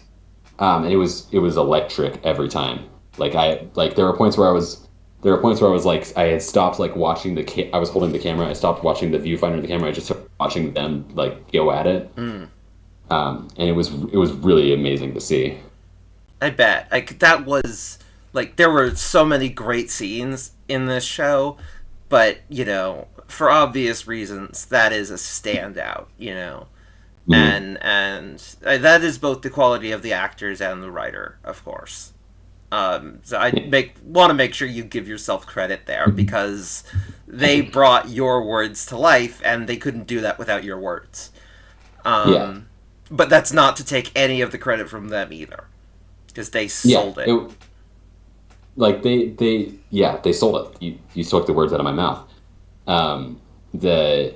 and it was electric every time. Like there were points where I was like I had stopped like watching I was holding the camera, I stopped watching the viewfinder of the camera, I just started watching them like go at it. Mm. And it was really amazing to see. I bet. Like that was like there were so many great scenes in this show, but for obvious reasons, that is a standout. Mm. And that is both the quality of the actors and the writer, of course. So I make want to make sure you give yourself credit there because they brought your words to life, and they couldn't do that without your words. Yeah, Um, but that's not to take any of the credit from them either, because they yeah. sold it. It like they sold it. You took the words out of my mouth. The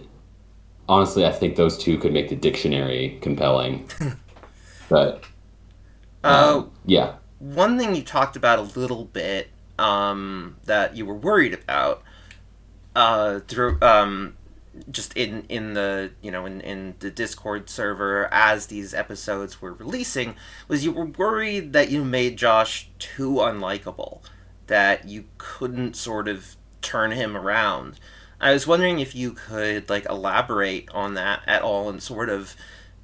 Honestly, I think those two could make the dictionary compelling. But Uh, yeah, One thing you talked about a little bit, that you were worried about, through just in the in the Discord server as these episodes were releasing, was you were worried that you made Josh too unlikable, that you couldn't sort of turn him around. I was wondering if you could like elaborate on that at all, and sort of,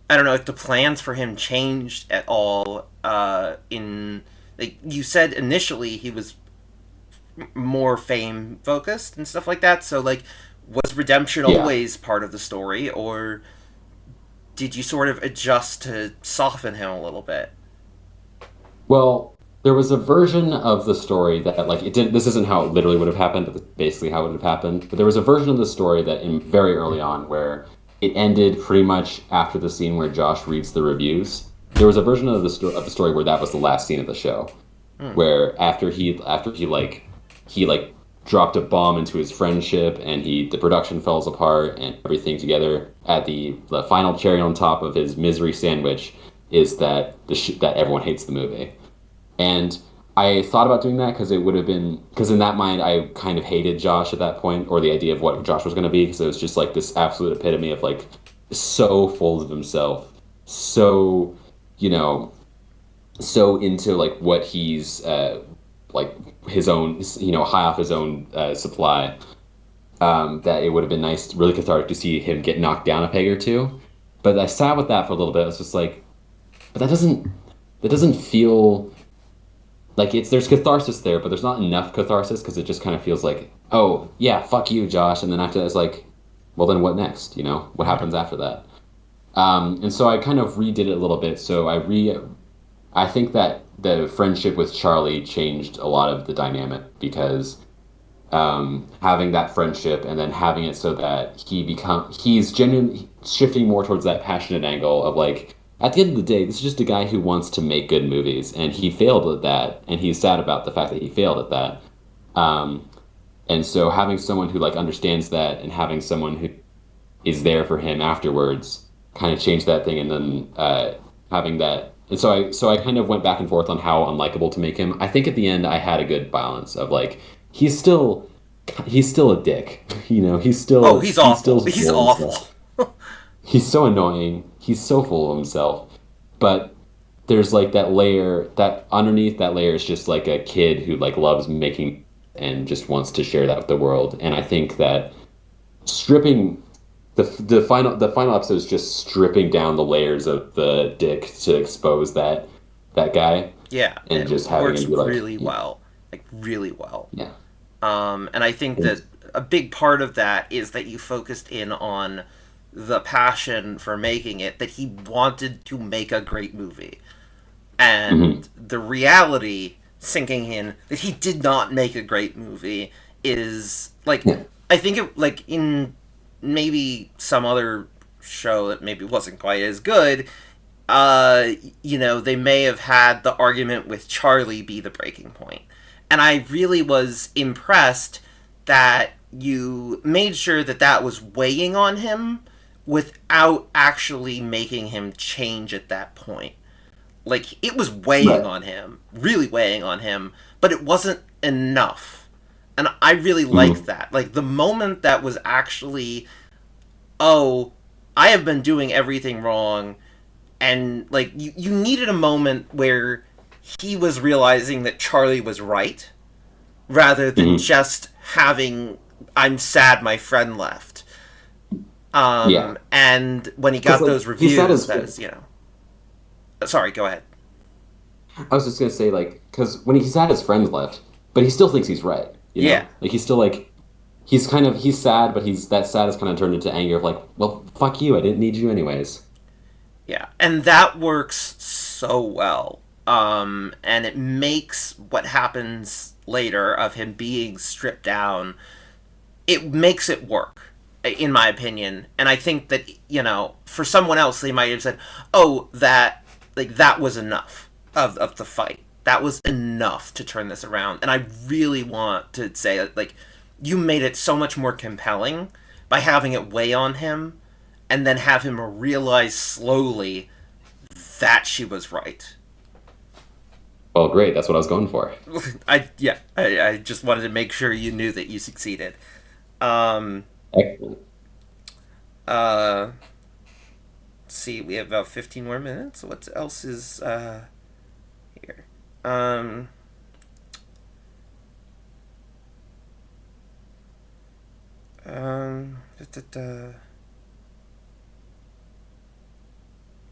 I don't know, if the plans for him changed at all. In Like you said initially, he was more fame focused and stuff like that. So like, was redemption yeah. always part of the story, or did you sort of adjust to soften him a little bit? Well, there was a version of the story that like it did. This isn't how it literally would have happened, but it's basically how it would have happened. But there was a version of the story that in very early on where it ended pretty much after the scene where Josh reads the reviews. There was a version of the story where that was the last scene of the show, Hmm. where after he dropped a bomb into his friendship and the production falls apart and everything together at the final cherry on top of his misery sandwich is that that everyone hates the movie. And I thought about doing that because it would have been because in that mind I kind of hated Josh at that point, or the idea of what Josh was going to be, because it was just like this absolute epitome of like so full of himself, so you know so into like what he's like his own, high off his own supply, that it would have been nice, really cathartic to see him get knocked down a peg or two. But I sat with that for a little bit. I was just like, but that doesn't feel like there's catharsis there, but there's not enough catharsis because it just kind of feels like, oh yeah, fuck you, Josh, and then after that it's like, well then what next? What happens after that? And so I kind of redid it a little bit. So I think that the friendship with Charlie changed a lot of the dynamic because having that friendship and then having it so that he's genuinely shifting more towards that passionate angle of like, at the end of the day, this is just a guy who wants to make good movies, and he failed at that, and he's sad about the fact that he failed at that. Um, and so having someone who like understands that and having someone who is there for him afterwards kind of changed that thing, and then having that. And so I kind of went back and forth on how unlikable to make him. I think at the end I had a good balance of like he's still he's still a dick. He's Oh, still he's he's still awful. He's full of himself. awful. He's so annoying. He's so full of himself. But there's like that layer that underneath that layer is just like a kid who like loves making and just wants to share that with the world. And I think that stripping the final episode is just stripping down the layers of the dick to expose that guy Yeah, and it just having works him be like, really well, like really well. yeah, And I think that it's- a big part of that is that you focused in on the passion for making it, that he wanted to make a great movie. and Hmm. the reality sinking in that he did not make a great movie is like, Yeah. I think it, like, in maybe some other show that maybe wasn't quite as good, uh, they may have had the argument with Charlie be the breaking point. And I really was impressed that you made sure that that was weighing on him without actually making him change at that point. Like, it was weighing Right. on him, really weighing on him, but it wasn't enough. And I really liked Hmm. that. Like, the moment that was actually, oh, I have been doing everything wrong, and like you needed a moment where he was realizing that Charlie was right rather than Hmm. just having I'm sad my friend left. Yeah. And when he Because got like those he's sad reviews, as that is, sorry, go ahead. I was just gonna say like because when he's had his friends left, but he still thinks he's right. Yeah, Like he's still like he's sad, but he's that sad is kind of turned into anger of like, well, fuck you, I didn't need you anyways. yeah, and that works so well. And it makes what happens later of him being stripped down, it makes it work, in my opinion. And I think that, for someone else, they might have said, "Oh, that was enough of the fight. That was enough to turn this around." And I really want to say that, like, you made it so much more compelling by having it weigh on him, and then have him realize slowly that she was right. Well, great, that's what I was going for. I just wanted to make sure you knew that you succeeded. Um, Excellent. uh, see, we have about 15 more minutes. What else is here? Um, da, da, da.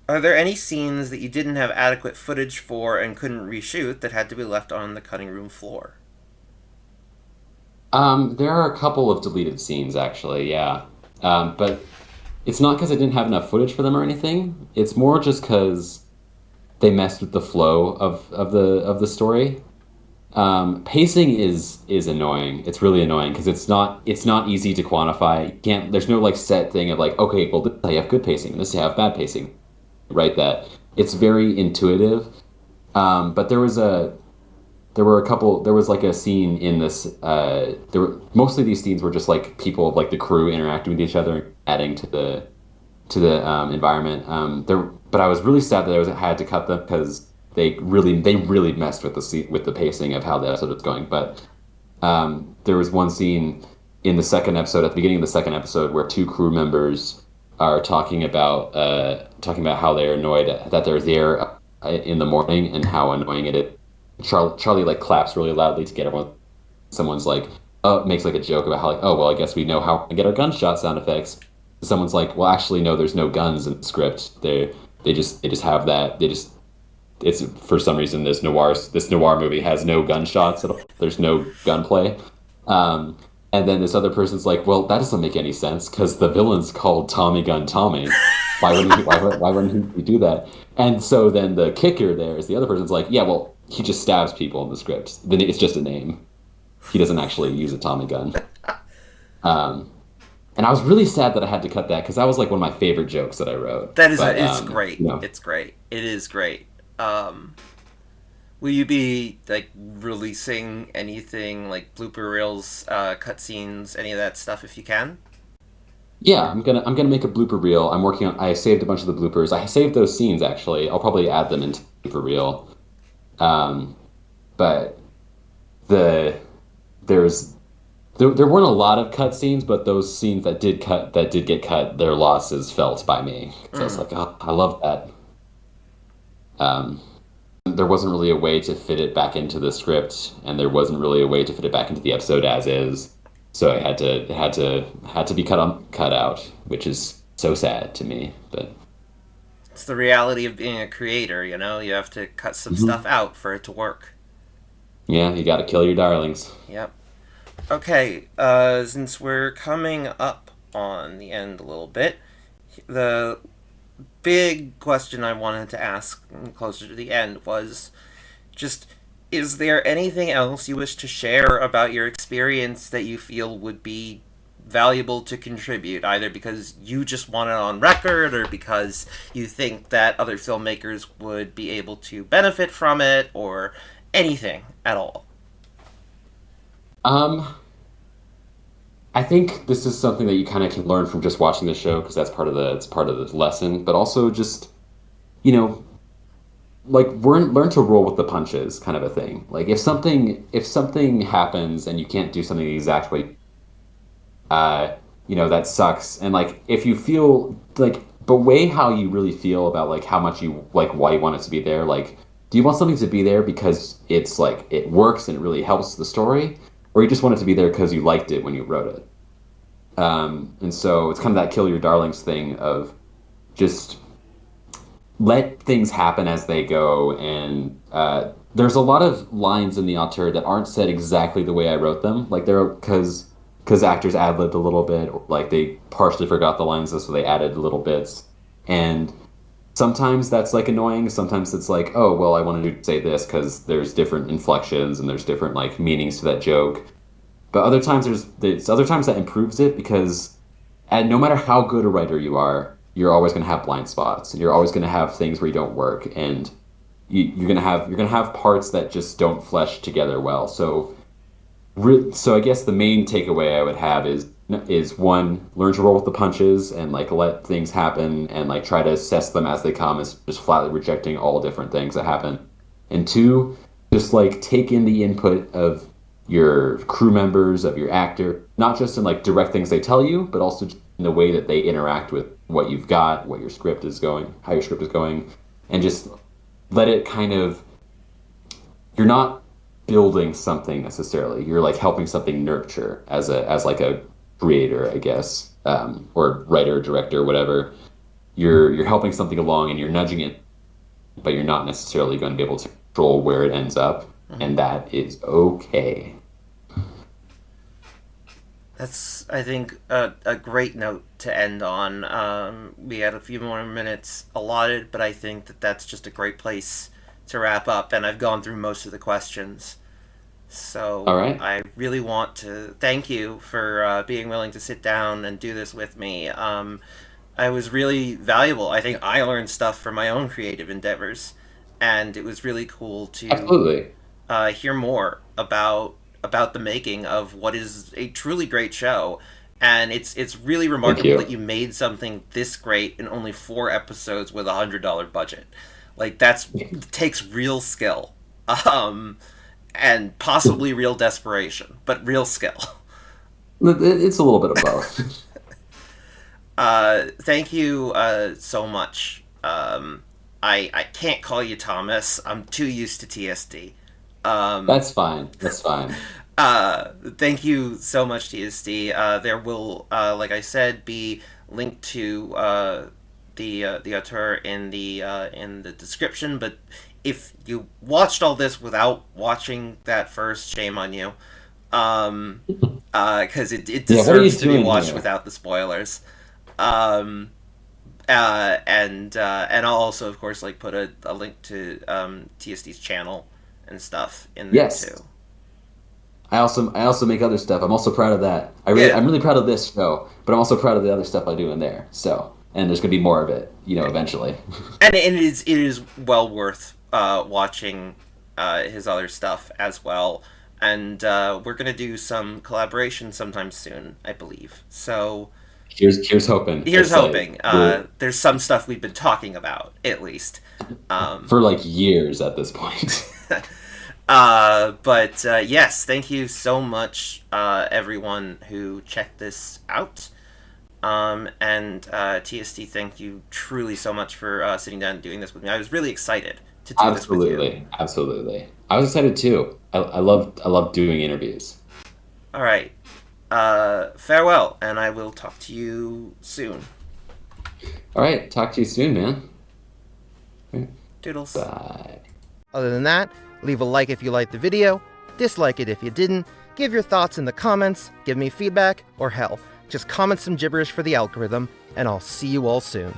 Are there any scenes that you didn't have adequate footage for and couldn't reshoot that had to be left on the cutting room floor? There are a couple of deleted scenes actually, yeah. But it's not because I didn't have enough footage for them or anything. It's more just because they messed with the flow of the story. Pacing is annoying. It's really annoying because it's not easy to quantify. You can't there's no like set thing of like okay, well this I have good pacing, this I have bad pacing. Right, that it's very intuitive. But there were a couple there was like a scene in this there were mostly these scenes were just like people like the crew interacting with each other, adding to the environment. But I was really sad that I had to cut them because they really messed with with the pacing of how the episode was going. But there was one scene in the second episode, at the beginning of the second episode, where two crew members are talking about how they're annoyed that they're there in the morning and how annoying it is. Charlie like claps really loudly to get everyone. Someone's like, oh, makes like a joke about how like, oh well, I guess we know how to get our gunshot sound effects. Someone's like, well, actually, no, there's no guns in the script. They just have that. It's for some reason this noir movie has no gunshots at all. There's no gunplay. Um, and then this other person's like, well, that doesn't make any sense because the villain's called Tommy Gun Tommy. Why wouldn't he do that? And so then the kicker there is the other person's like, yeah, well, he just stabs people in the script. Then it's just a name. He doesn't actually use a Tommy gun. Um, and I was really sad that I had to cut that because that was like one of my favorite jokes that I wrote. That is, But it's great. you know, It's great. It is great. Um, will you be like releasing anything like blooper reels, cutscenes, any of that stuff if you can? yeah, I'm gonna make a blooper reel. I'm working on. I saved a bunch of the bloopers. I saved those scenes actually. I'll probably add them into the blooper reel. Um, but the there's there weren't a lot of cut scenes, but those scenes that did get cut, their losses felt by me. So I was Mm. like, oh, I love that. Um, there wasn't really a way to fit it back into the script, and there wasn't really a way to fit it back into the episode as is. So it had to be cut out, which is so sad to me. But It's the reality of being a creator. You have to cut some stuff mhm. out for it to work. Yeah, you got to kill your darlings. Yep. Okay. Since we're coming up on the end a little bit, the big question I wanted to ask closer to the end was just, is there anything else you wish to share about your experience that you feel would be valuable to contribute, either because you just want it on record or because you think that other filmmakers would be able to benefit from it, or anything at all? Um, I think this is something that you kind of can learn from just watching the show because that's part of the it's part of the lesson, but also just you know like learn to roll with the punches kind of a thing. Like if something happens and you can't do something the exact way, that sucks. And like if you feel like, but weigh how you really feel about like how much you like why you want it to be there. Like, do you want something to be there because it's like it works and it really helps the story, or you just want it to be there because you liked it when you wrote it? And so it's kind of that kill your darlings thing of just let things happen as they go. And there's a lot of lines in the auteur that aren't said exactly the way I wrote them. Like they're because actors ad libbed a little bit, like they partially forgot the lines, so they added little bits. And sometimes that's like annoying. Sometimes it's like, oh well, I wanted to say this because there's different inflections and there's different like meanings to that joke. But other times there's other times that improves it because, and no matter how good a writer you are, you're always going to have blind spots. You're always going to have things where you don't work, and you're gonna have parts that just don't flesh together well. So I guess the main takeaway I would have is one, learn to roll with the punches and like let things happen and like try to assess them as they come, as just flatly rejecting all different things that happen. And two, just like take in the input of your crew members, of your actor, not just in like direct things they tell you, but also in the way that they interact with what you've got, what your script is going, how your script is going, and just let it kind of, you're not building something necessarily. You're like helping something nurture as like a creator, I guess, or writer, director, whatever. You're helping something along and you're nudging it, but you're not necessarily going to be able to control where it ends up, and that is okay. That's, I think, a great note to end on. We had a few more minutes allotted, but I think that that's just a great place to wrap up, and I've gone through most of the questions. So All right. I really want to thank you for being willing to sit down and do this with me. I was really valuable. I think I learned stuff for my own creative endeavors, and it was really cool to Absolutely. hear more about the making of what is a truly great show. And it's really Thank remarkable that you. you made something this great in only 4 episodes with $100 budget. Like that's takes real skill, um, and possibly real desperation, but real skill. It's a little bit of both. Thank you so much. I can't call you Thomas. I'm too used to TSD. Um, That's fine. That's fine. Thank you so much, TSD. There will, like I said, be linked to the auteur in the description. But if you watched all this without watching that first, shame on you. Because it Yeah, what are you deserves to be doing watched here? without the spoilers. Um, and I'll also, of course, like put a link to TSD's channel and stuff in there Yes. too. I also make other stuff. I'm also proud of that. Yeah, I'm really proud of this show, but I'm also proud of the other stuff I do in there. So, and there's gonna be more of it, eventually. and it is well worth watching his other stuff as well. And we're gonna do some collaboration sometime soon, I believe. So Here's hoping. here's It's like hoping. we're There's some stuff we've been talking about, at least. Um, for like years at this point. but yes, thank you so much, everyone who checked this out. And TST, thank you truly so much for sitting down and doing this with me. I was really excited to do this with you. Absolutely, absolutely. I was excited too. I love doing interviews. All right. Farewell, and I will talk to you soon. All right, talk to you soon, man. Doodles. Bye. Other than that, leave a like if you liked the video, dislike it if you didn't, give your thoughts in the comments, give me feedback, or hell, just comment some gibberish for the algorithm, and I'll see you all soon.